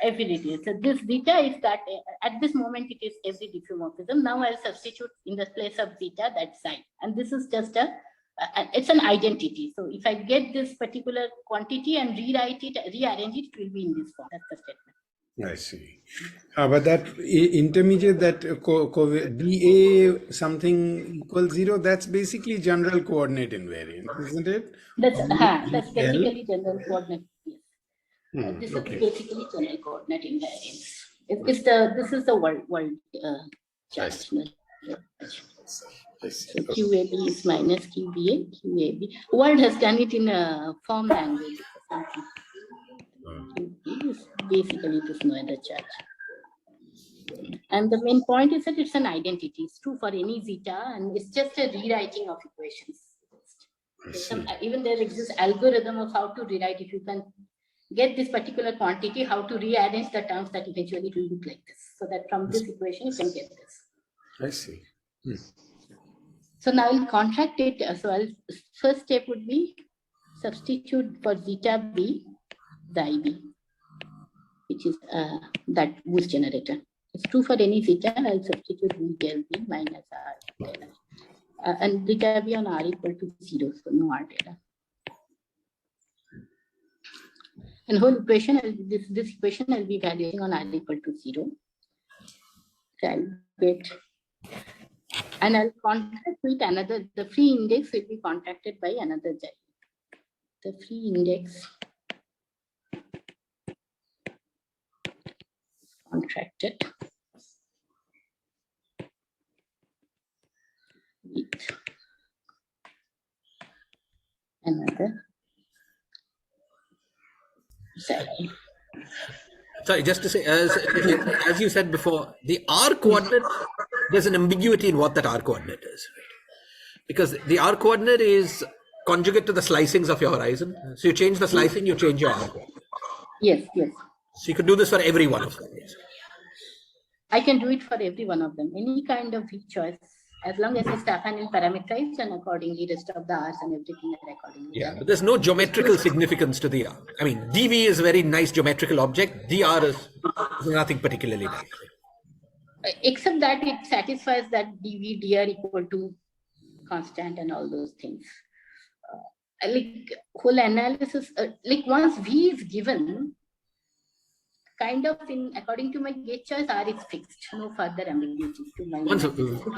every. So this zeta is that at this moment it is every diffeomorphism. Now I'll substitute in the place of zeta that sign, and this is just a it's an identity. So if I get this particular quantity and rewrite it, rearrange it, it will be in this form. That's the statement. I see. But that intermediate, that dA something equals 0, that's basically general coordinate invariant, isn't it? That's basically general coordinate. Yes. This Okay. is basically general coordinate invariance. This is the world charge. So QAB is minus QBA, QAB. World has done it in a form language. QB is basically this no other charge. And the main point is that it's an identity. It's true for any zeta, and it's just a rewriting of equations. Even there exists algorithm of how to rewrite. If you can get this particular quantity, how to rearrange the terms that eventually it will look like this. So that from this equation you can get this. I see. So now I'll contract it. So first step would be substitute for zeta B, xi B, which is that boost generator. It's true for any zeta. I'll substitute V del B minus R del R. And zeta B on R equal to 0, so no R del R. And whole equation, this equation I'll be evaluating on R equal to 0. So I'll get, and I'll contract with another, the free index will be contracted by another xi. The free index contracted another side. Sorry, just to say, as you said before, the r coordinate, there's an ambiguity in what that r coordinate is, right? Because the r coordinate is conjugate to the slicings of your horizon. So you change the slicing, you change your r coordinate. Yes, yes. So you could do this for every one of them. Yes. I can do it for every one of them. Any kind of V choice, as long as it's Stefanin parameterized, and accordingly rest of the R's and everything are accordingly. Yeah, but there's no geometrical significance to the r. I mean, dv is a very nice geometrical object. Dr is nothing particularly nice. Except that it satisfies that dv dr equal to constant and all those things. Like whole analysis, like once V is given, kind of in according to my gate choice, R is fixed. No further ambiguity to my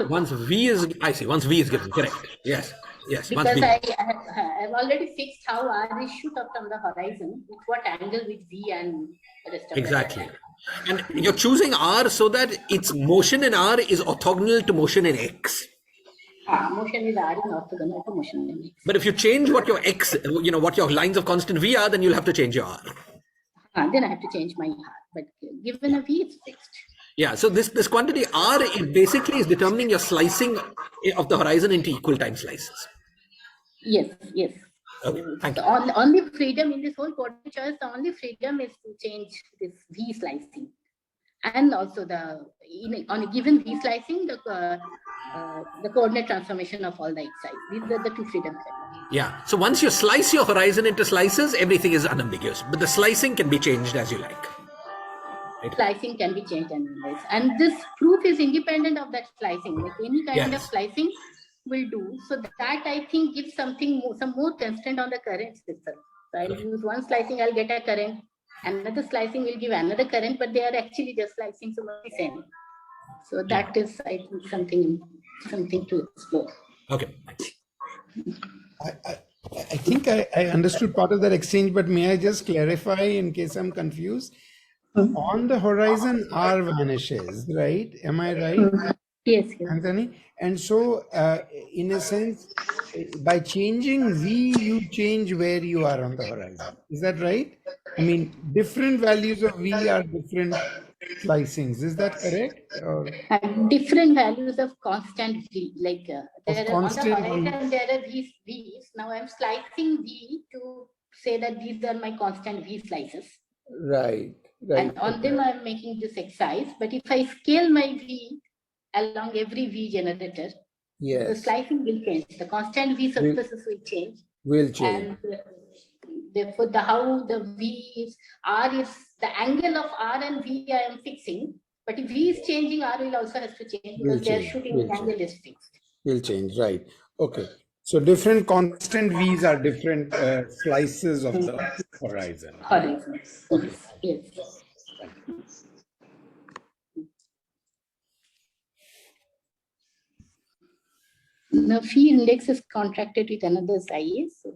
once V is, I see, once V is given, correct. Yes, yes. Because I've already fixed how R is shoot up from the horizon, with what angle with V and the rest of exactly. And you're choosing R so that its motion in R is orthogonal to motion in X. Motion is R is orthogonal to motion in X. But if you change what your X, what your lines of constant V are, then you'll have to change your R. Then I have to change my R. But given a V, it's fixed. Yeah, so this quantity R, it basically is determining your slicing of the horizon into equal time slices. Yes, yes. Okay, thank you. Only freedom in this whole coordinate choice, the only freedom is to change this V slicing. And also on a given V slicing, the coordinate transformation of all the Xi. These are the two freedoms. Yeah, so once you slice your horizon into slices, everything is unambiguous. But the slicing can be changed as you like. Right? Slicing can be changed and this proof is independent of that slicing. Like any kind of slicing will do. So that I think gives some more constraint on the currents itself. So I'll use one slicing, I'll get a current. Another slicing will give another current, but they are actually just slicing so much the same. So that is, I think, something to explore. Okay. I think I understood part of that exchange, but may I just clarify in case I'm confused? On the horizon, R vanishes, right? Am I right? Yes, Anthony? And so, in a sense, by changing V, you change where you are on the horizon. Is that right? I mean, different values of V are different slicings. Is that correct? Or? Different values of constant V. Like there are on the horizon, there are these V's. Now I'm slicing V to say that these are my constant V slices. Right. And on them I'm making this exercise. But if I scale my V along every V generator, the slicing will change. The constant V surfaces will change. And therefore, how the V is, R is the angle of R and V I am fixing. But if V is changing, R will also have to change because their shooting angle is fixed. Will change, right. Okay. So different constant V's are different slices of the horizon. Okay. Yes. Now phi index is contracted with another psi A, so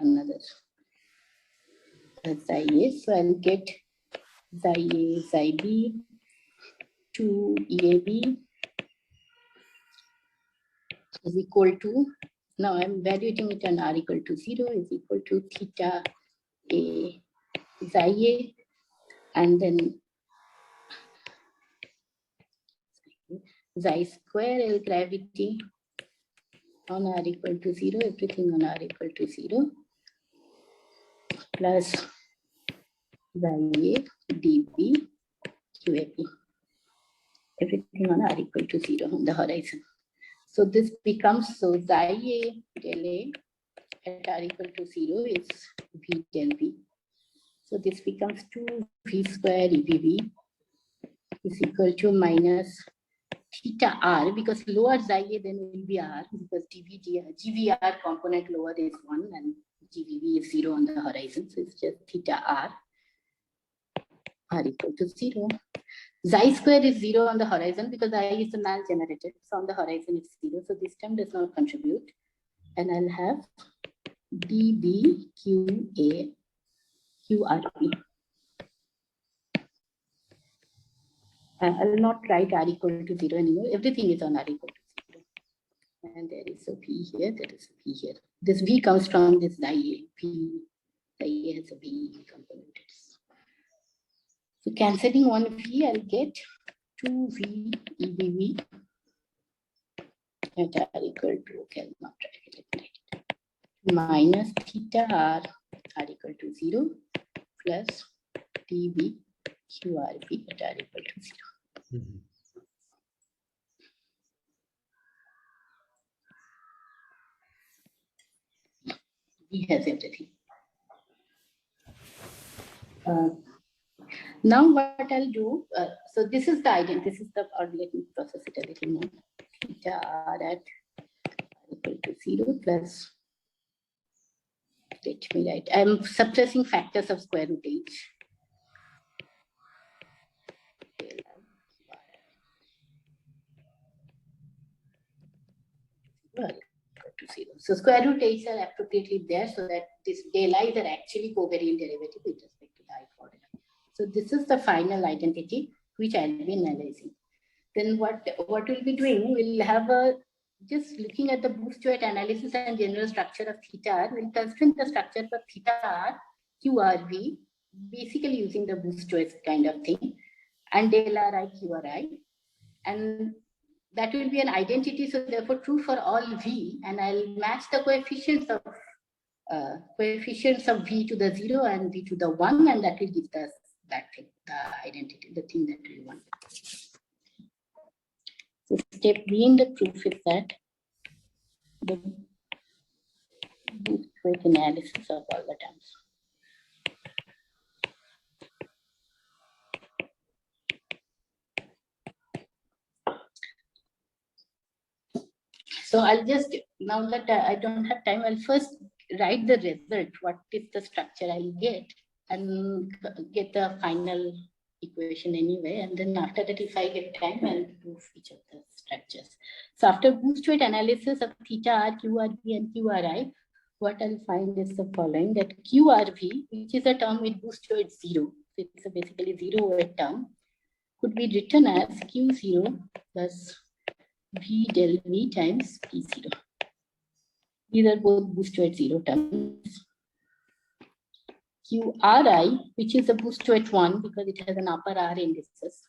another psi A. So I'll get psi A, psi B, 2 EAB is equal to, now I'm evaluating it on R equal to 0 is equal to theta A psi A, and then psi square L gravity on R equal to 0, everything on R equal to 0, plus psi A dB QAP, everything on R equal to 0 on the horizon. So this becomes, so psi A del A at R equal to 0 is V del V. So this becomes 2V square EBV is equal to minus theta R, because lower psi A then will be R, because GVR component lower is 1 and GVV is 0 on the horizon. So it's just theta R equal to 0. Xi square is 0 on the horizon because I is a null generated. So on the horizon it's 0. So this term does not contribute. And I'll have dBQA QRP. I'll not write R equal to 0 anymore. Everything is on R equal to 0. And there is a V here, there is a V here. This V comes from this di V. Di has a V component. So cancelling one V, I'll get 2V EBV that are equal to, okay, not right, minus theta R are equal to 0 plus dV QRV that are equal to 0. V has everything. Now what I'll do, so this is the identity, this is the, or let me process it a little more. Theta R at equal to 0 plus, let me write, I'm suppressing factors of square root h. So square root h are appropriately there so that this del i's are actually covariant derivative with respect to the I coordinate. So this is the final identity which I'll be analyzing. Then what we'll be doing, we'll have a, just looking at the Boost-Joyce analysis and general structure of theta r, we'll constrain the structure for theta r, QRV, basically using the Boost-Joyce kind of thing, and del ri, QRI. And that will be an identity, so therefore true for all V, and I'll match the coefficients of V to the 0 and V to the 1, and that will give us that thing, the identity, the thing that we want. So step B in the proof is that the Boost-Joyce analysis of all the terms. So I'll just, now that I don't have time, I'll first write the result, what is the structure I'll get, and get the final equation anyway. And then after that, if I get time, I'll prove each of the structures. So after Boost-Joyce analysis of theta r, QRV, and QRI, what I'll find is the following, that QRV, which is a term with Boost-Joyce 0, it's a basically 0 weight term, could be written as Q0 plus V del V times P0. These are both Boost-Joyce 0 terms. QRI, which is a Boost-Joyce 1 because it has an upper R indices,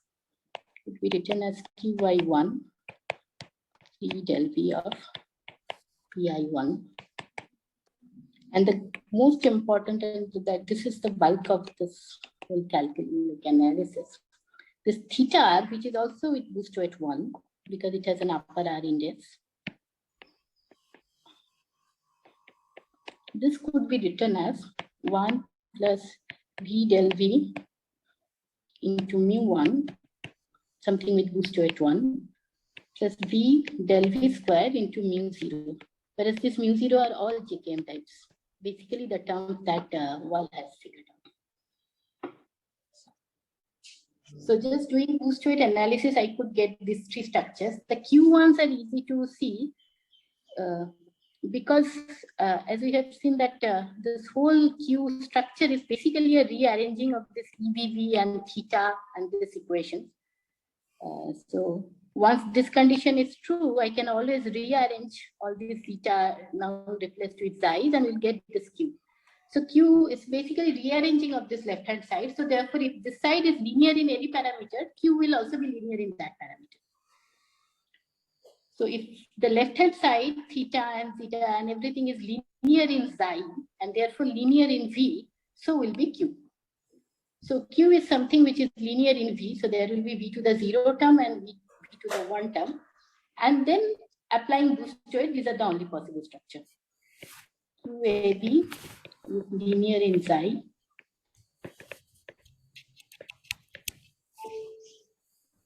could be written as QI1 V del V of PI1. And the most important is that this is the bulk of this whole calculation analysis. This theta R, which is also with Boost-Joyce 1, because it has an upper R index. This could be written as 1 plus V del V into mu1, something with Boost-Joyce 1, plus V del V square into mu0. Whereas this mu0 are all JKM types, basically the terms that Wall has figured out. So just doing Boost-Joyce analysis, I could get these three structures. The Q1s are easy to see because as we have seen that this whole Q structure is basically a rearranging of this EBV and theta and this equation. So once this condition is true, I can always rearrange all these theta now replaced with xi's and we'll get this Q. So Q is basically rearranging of this left-hand side. So therefore, if this side is linear in any parameter, Q will also be linear in that parameter. So if the left-hand side, theta and everything is linear in xi and therefore linear in V, so will be Q. So Q is something which is linear in V. So there will be V to the 0 term and V to the 1 term. And then applying Boost-Joyce, these are the only possible structure. QAB is linear in xi.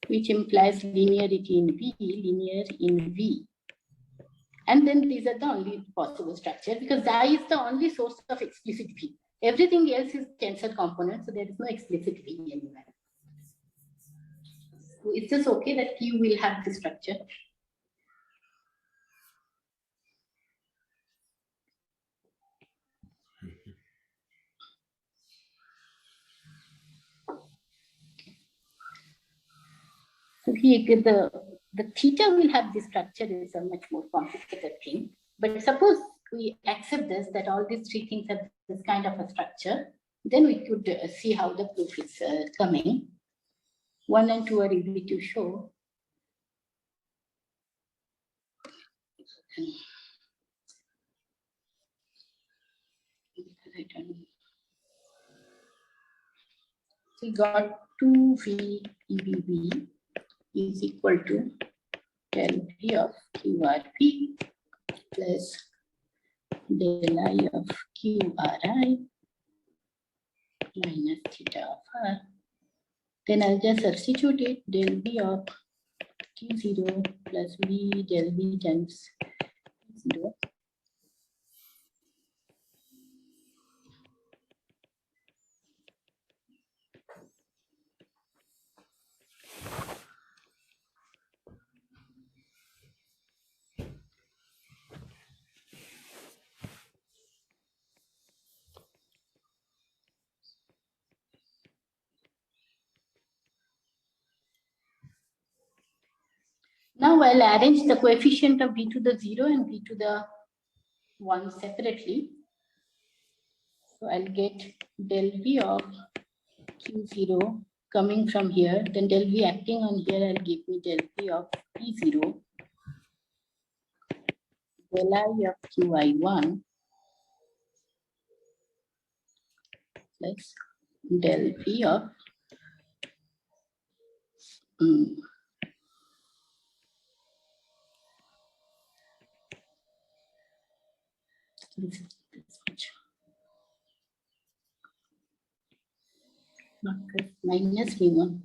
Which implies linearity in V, linear in V. And then these are the only possible structure because xi is the only source of explicit V. Everything else is tensor component, so there is no explicit V anywhere. So it's just okay that Q will have the structure. So here the the theta will have this structure is a much more complicated thing. But suppose we accept this, that all these three things have this kind of a structure, then we could see how the proof is coming. 1 and 2 are easy to show. So we got 2V EBV is equal to del V of QRP plus del I of QRI minus theta of R. Then I'll just substitute it, del V of Q0 plus V del V times 0. Now I'll arrange the coefficient of V to the 0 and V to the 1 separately. So I'll get del V of Q0 coming from here, then del V acting on here, I'll give me del V of P0, del I of QI1 plus del V of minus V1.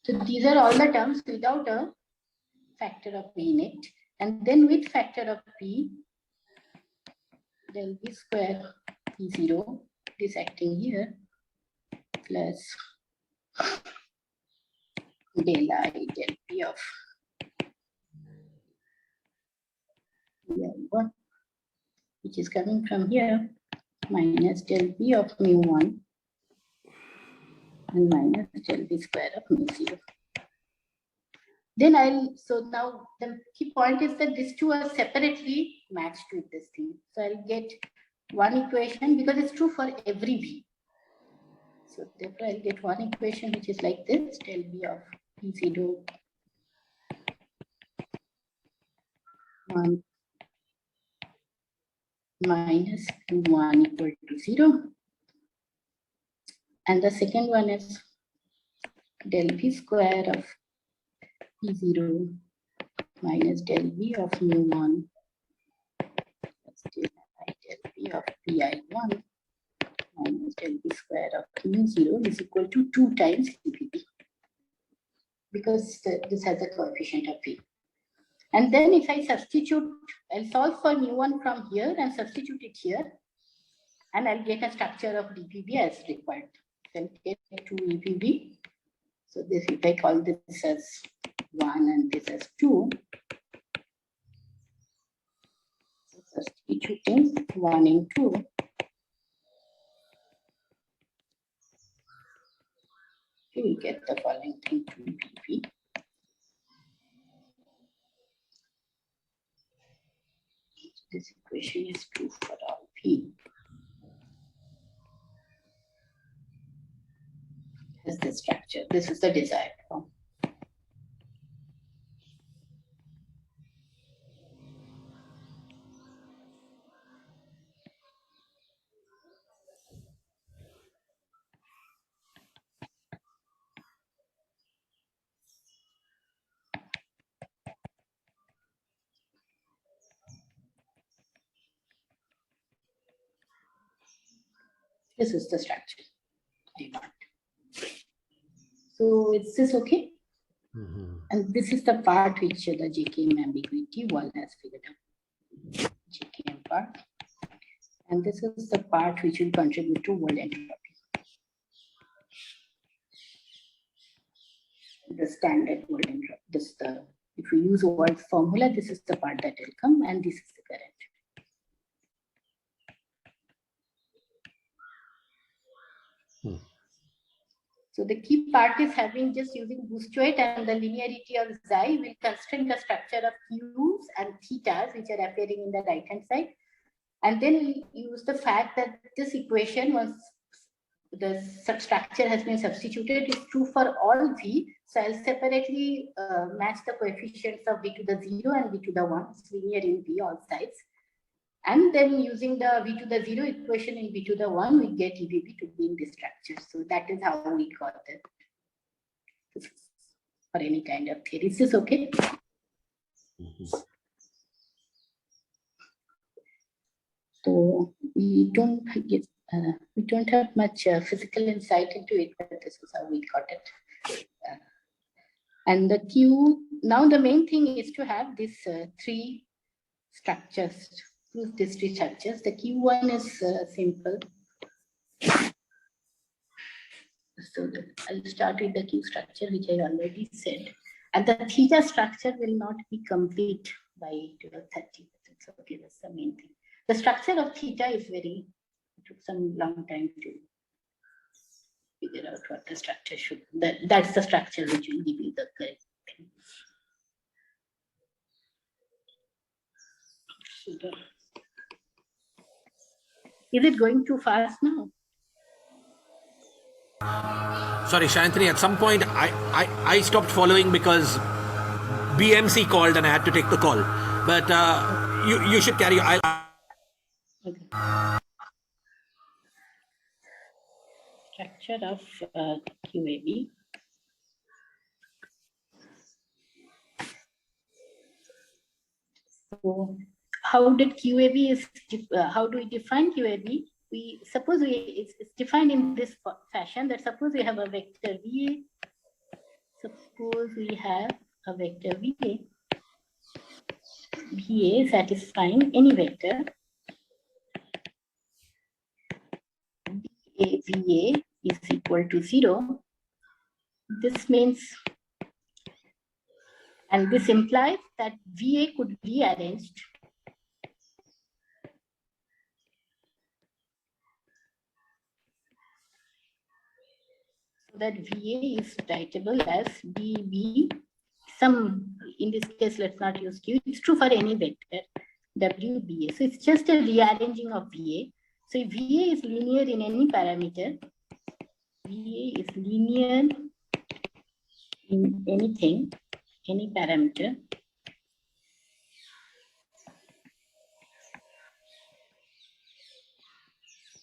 So these are all the terms without a factor of V in it. And then with factor of P, del V square P0, this acting here, plus del I del P of P1, which is coming from here, minus del V of mu1 and minus del V square of mu0. Then so now the key point is that these two are separately matched with this thing. So I'll get one equation because it's true for every V. So therefore I'll get one equation which is like this, del V of P0 1 minus Q1 equal to 0. And the second one is del V square of P0 minus del V of mu1 plus del V of Pi1 minus del V square of mu0 is equal to 2 times EPP, because this has a coefficient of V. And then if I substitute, I'll solve for mu1 from here and substitute it here, and I'll get a structure of dPV as required. So I'll get 2 EPV. So this, if I call this as 1 and this as 2, so substituting 1 in 2, you will get the following thing, 2 EPV. This equation is true for all P. Is the structure. This is the desired form. This is the structure I want. So is this okay? And this is the part which the JKM ambiguity wall has figured out. JKM part. And this is the part which will contribute to world entropy. The standard world entropy. This if we use a world formula, this is the part that will come, and this is the current. So So the key part is having just using Boost-Weight and the linearity of xi will constrain the structure of q's and thetas, which are appearing in the right-hand side. And then we use the fact that this equation, once the structure has been substituted, is true for all v. So I'll separately match the coefficients of v to the 0 and v to the 1. It's linear in v all sides. And then using the v to the 0 equation in v to the 1, we get EVB to be in this structure. So that is how we got it. For any kind of theory. Is this okay? So we don't have much physical insight into it, but this is how we got it. And the Q, now the main thing is to have these three structures. Prove these three structures. The Q1 is simple. So I'll start with the Q structure, which I already said. And the theta structure will not be complete by 12:30. So okay, that's the main thing. The structure of theta is it took some long time to figure out what the structure should be. That's the structure which will give you the correct thing. Is it going too fast now? Sorry, Sayantani, at some point I stopped following because BMC called and I had to take the call. But you should carry on. Okay. Structure of QAB. So how did QAB is how do we define QAB? We suppose it's defined in this fashion, that suppose we have a vector VA. Suppose we have a vector VA. VA satisfying any vector. VA is equal to 0. This means, and this implies that VA could be arranged so that VA is writable as BB. In this case, let's not use Q. It's true for any vector WBA. So it's just a rearranging of VA. So if VA is linear in any parameter, VA is linear in anything, any parameter.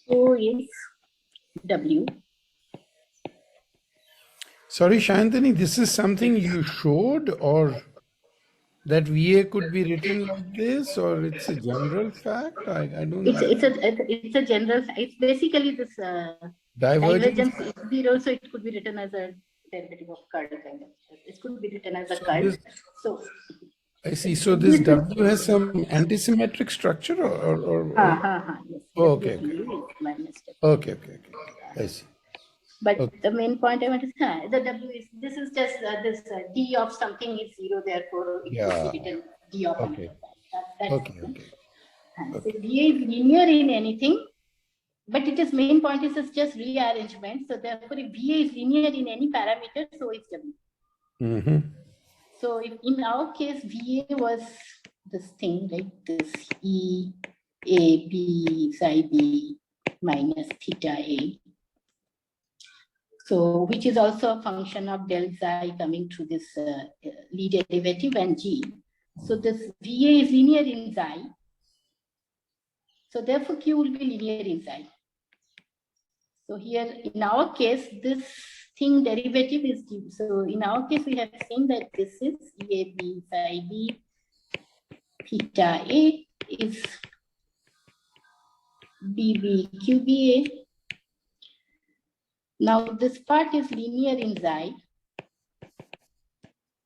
So is W. Sorry, Sayantani, this is something you showed, or that VA could be written like this, or it's a general fact? I don't know. It's a general. It's basically this divergence is 0, so it could be written as a derivative of curl kind of. It could be written as a curl. So I see. So this W has some antisymmetric structure, or yes. Oh, okay. Okay. I see. But the main point I want to say, the W is, this is just this D of something is 0, therefore it could be written D of okay. Okay. So VA is linear in anything, but its main point is it's just rearrangement. So therefore, if VA is linear in any parameter, so is W. Mm-hmm. So if in our case, VA was this thing like this E A B psi B minus theta A. So, which is also a function of del xi coming through this Lie derivative and G. So this VA is linear in xi. So therefore Q will be linear in xi. So here in our case, this thing derivative is Q. So in our case, we have seen that this is EAB psi B theta A is BB QBA. Now this part is linear in xi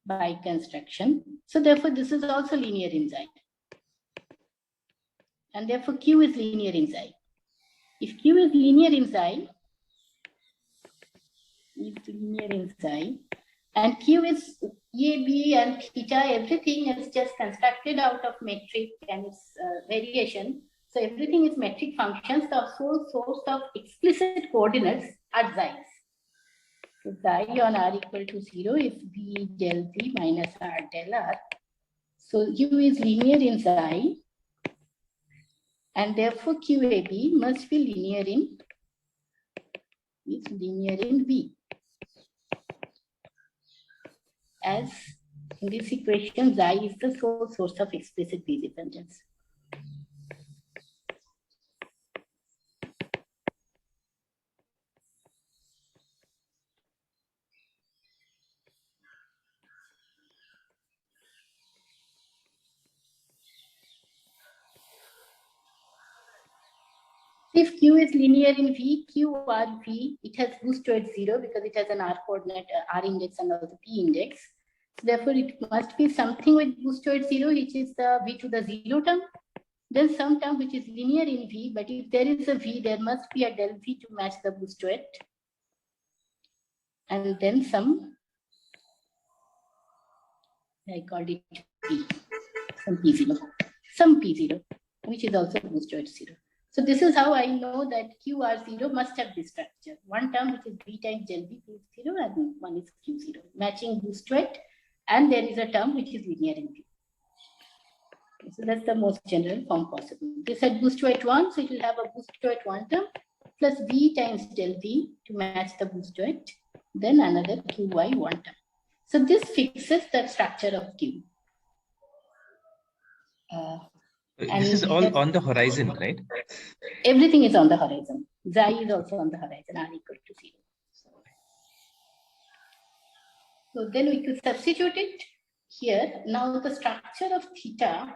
by construction. So therefore this is also linear in xi. And therefore Q is linear in xi. If Q is linear in xi, and Q is A, B and theta, everything is just constructed out of metric and its variation. So everything is metric functions. The sole source of explicit coordinates are xi's. So xi on r equal to 0 is v del v minus r del r. So u is linear in xi, and therefore QAB must be linear in v. As in this equation, xi is the sole source of explicit v dependence. If Q is linear in V, QRV, it has boost towards 0 because it has an R coordinate, R index and also P index. So therefore, it must be something with boost towards 0, which is the V to the 0 term. Then some term which is linear in V, but if there is a V, there must be a del V to match the boost to it. And then some, I called it P, some P0, which is also boost towards 0. So this is how I know that QR0 must have this structure. One term which is V times del V is 0 and one is Q0, matching boost to it. And there is a term which is linear in V. Okay, so that's the most general form possible. This had boost to it 1, so it will have a boost to it 1 term plus V times del V to match the boost to it, then another QY 1 term. So this fixes the structure of Q. This is all on the horizon, right? Everything is on the horizon. Xi is also on the horizon, r equal to 0. So then we could substitute it here. Now the structure of theta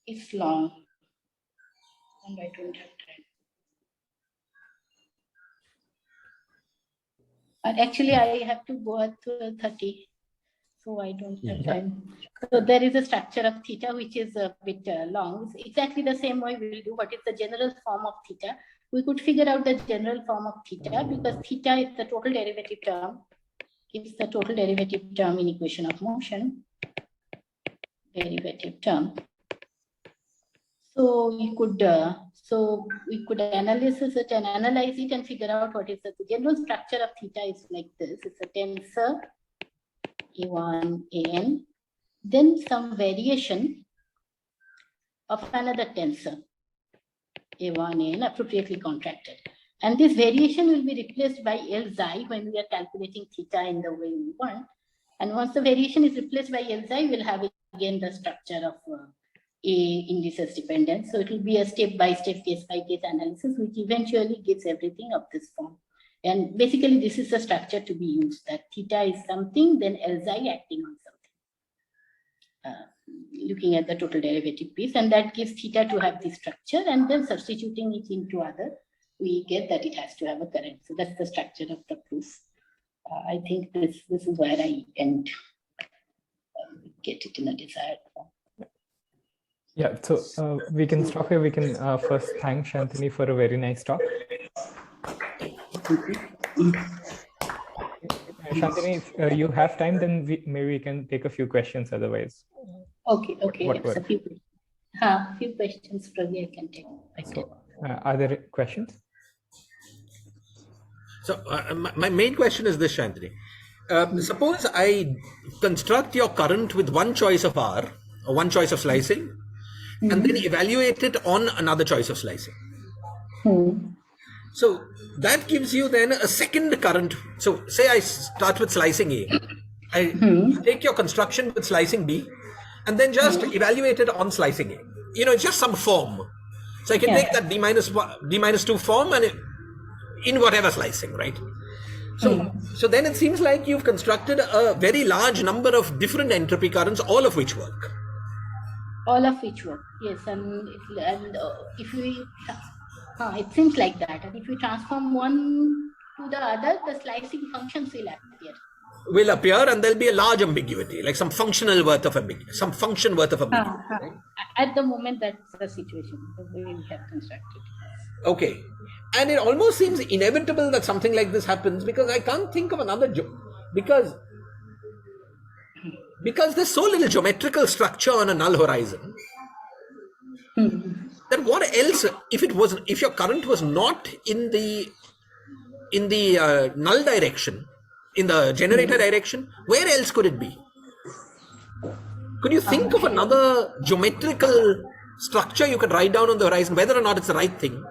is long. And I don't have time. And actually, I have to go at 30. So I don't have time. So there is a structure of theta which is a bit long. It's exactly the same way we will do. What is the general form of theta? We could figure out the general form of theta because theta is the total derivative term. It's the total derivative term in equation of motion. Derivative term. So we could analyze it and figure out what is the general structure of theta is like this. It's a tensor. A1, AN, then some variation of another tensor, A1, AN, appropriately contracted. And this variation will be replaced by L xi when we are calculating theta in the way we want. And once the variation is replaced by L xi, we'll have again the structure of A indices dependence. So it will be a step-by-step, case-by-case analysis, which eventually gives everything of this form. And basically, this is the structure to be used, that theta is something, then L xi acting on something. Looking at the total derivative piece, and that gives theta to have this structure, and then substituting it into other, we get that it has to have a current. So that's the structure of the proof. I think this is where I end, get it in a desired form. Yeah, so we can stop here. We can first thank Sayantani for a very nice talk. Sayantani, if you have time, then maybe we can take a few questions otherwise. Okay, yes, a few questions probably I can take. So, are there questions? So my main question is this, Sayantani. Suppose I construct your current with one choice of R, or one choice of slicing, and then evaluate it on another choice of slicing. So that gives you then a second current. So say I start with slicing A. I take your construction with slicing B, and then just evaluate it on slicing A. It's just some form. So I can take that D minus 2 form and in whatever slicing, right? So then it seems like you've constructed a very large number of different entropy currents, all of which work. All of which work, yes. And if we, it seems like that. And if we transform one to the other, the slicing functions will appear. Will appear, and there'll be a large ambiguity, like some functional worth of ambiguity, some function worth of ambiguity. Right? At the moment, that's the situation, the way we have constructed. Okay. And it almost seems inevitable that something like this happens, because I can't think of another because there's so little geometrical structure on a null horizon. Then what else, if your current was not in the in the null direction, in the generator direction, where else could it be? Could you think of another geometrical structure you could write down on the horizon, whether or not it's the right thing,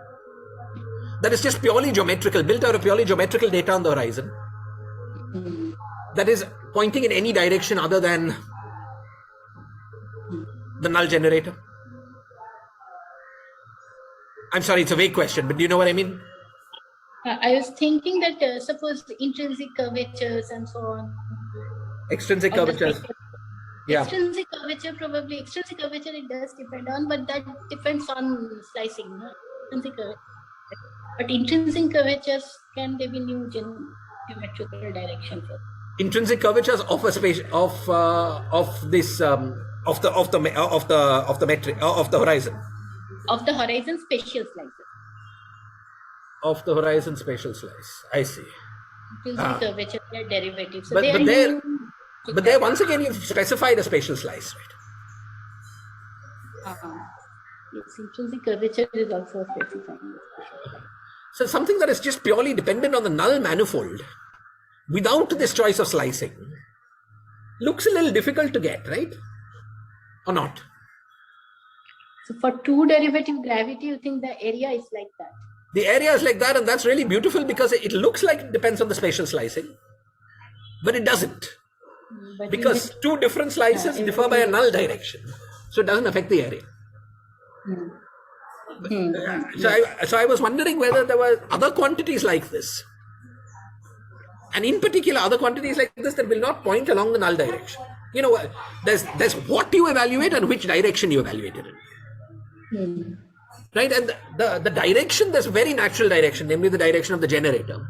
that is just purely geometrical, built out of purely geometrical data on the horizon, that is pointing in any direction other than the null generator? I'm sorry, it's a vague question, but do you know what I mean? I was thinking that suppose intrinsic curvatures and so on. Extrinsic curvatures. Yeah. Extrinsic curvature, probably extrinsic curvature it does depend on, but that depends on slicing. No? Extrinsic curvature. But intrinsic curvatures, can they be new geometrical direction for? Intrinsic curvatures of a space of this of the metric of the horizon. Of the horizon spatial slices. Of the horizon spatial slice. I see. Intrinsic curvature, their derivatives. So but there once again you've specified a spatial slice, right? Yes, intrinsic curvature is also specified. So something that is just purely dependent on the null manifold, without this choice of slicing, looks a little difficult to get, right? Or not? So for two derivative gravity, you think the area is like that? The area is like that, and that's really beautiful because it looks like it depends on the spatial slicing, but it doesn't. But because two different slices differ by a null direction, so it doesn't affect the area. So I was wondering whether there were other quantities like this, and in particular other quantities like this that will not point along the null direction. You know, there's what you evaluate and which direction you evaluated it. Right, and the direction, there's a very natural direction, namely the direction of the generator.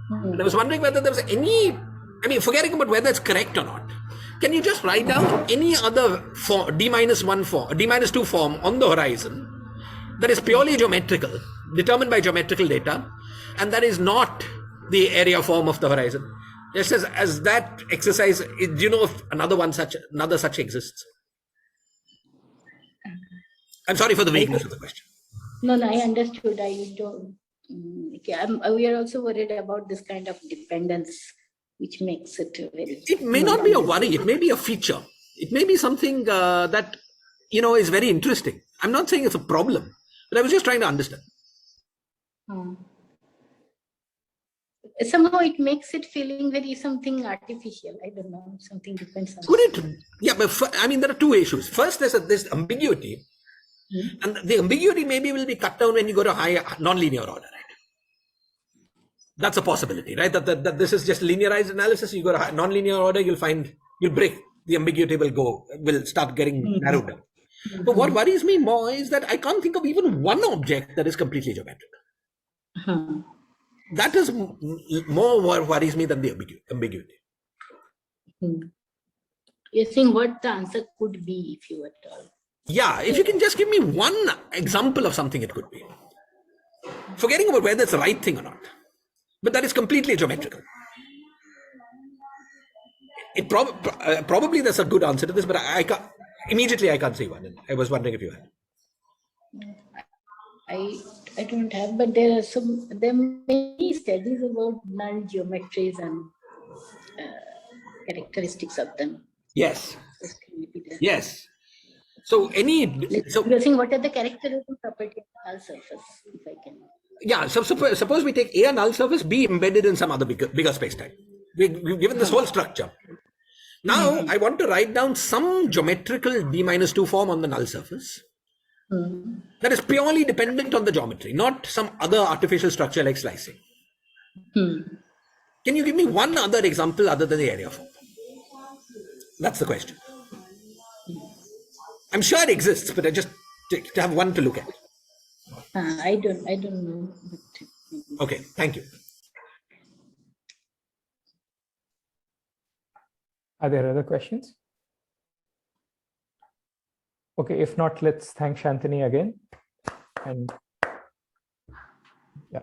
And I was wondering whether there was any, I mean, forgetting about whether it's correct or not, can you just write down any other form, D-1 form, D-2 form on the horizon that is purely geometrical, determined by geometrical data, and that is not the area form of the horizon? Just as that exercise, do you know if another such exists? I'm sorry for the vagueness of the question. No, I understood. I don't. We are also worried about this kind of dependence, which makes it very. It may not be a worry. It may be a feature. It may be something that is very interesting. I'm not saying it's a problem, but I was just trying to understand. Somehow it makes it feeling very something artificial. I don't know. Something depends on. Could it? Yeah, but there are two issues. First, there's this ambiguity. And the ambiguity maybe will be cut down when you go to high non-linear order, right? That's a possibility, right? That this is just linearized analysis. You go to non-linear order, you'll break the ambiguity, will start getting narrowed down. But what worries me more is that I can't think of even one object that is completely geometrical. That is more what worries me than the ambiguity. You're saying what the answer could be if you were told. Yeah, if you can just give me one example of something it could be. Forgetting about whether it's the right thing or not. But that is completely geometrical. It probably there's a good answer to this, but I can't see one. I was wondering if you had. I don't have, but there are many studies about null geometries and characteristics of them. Yes. Yes. So you're saying what are the characteristic properties of null surface, if I can? Yeah, so suppose we take A, null surface, B embedded in some other bigger spacetime. We've given this whole structure. Now I want to write down some geometrical D-2 form on the null surface that is purely dependent on the geometry, not some other artificial structure like slicing. Can you give me one other example other than the area form? That's the question. I'm sure it exists, but I just to have one to look at. I don't know. Okay, thank you. Are there other questions? Okay, if not, let's thank Sayantani again. And yeah.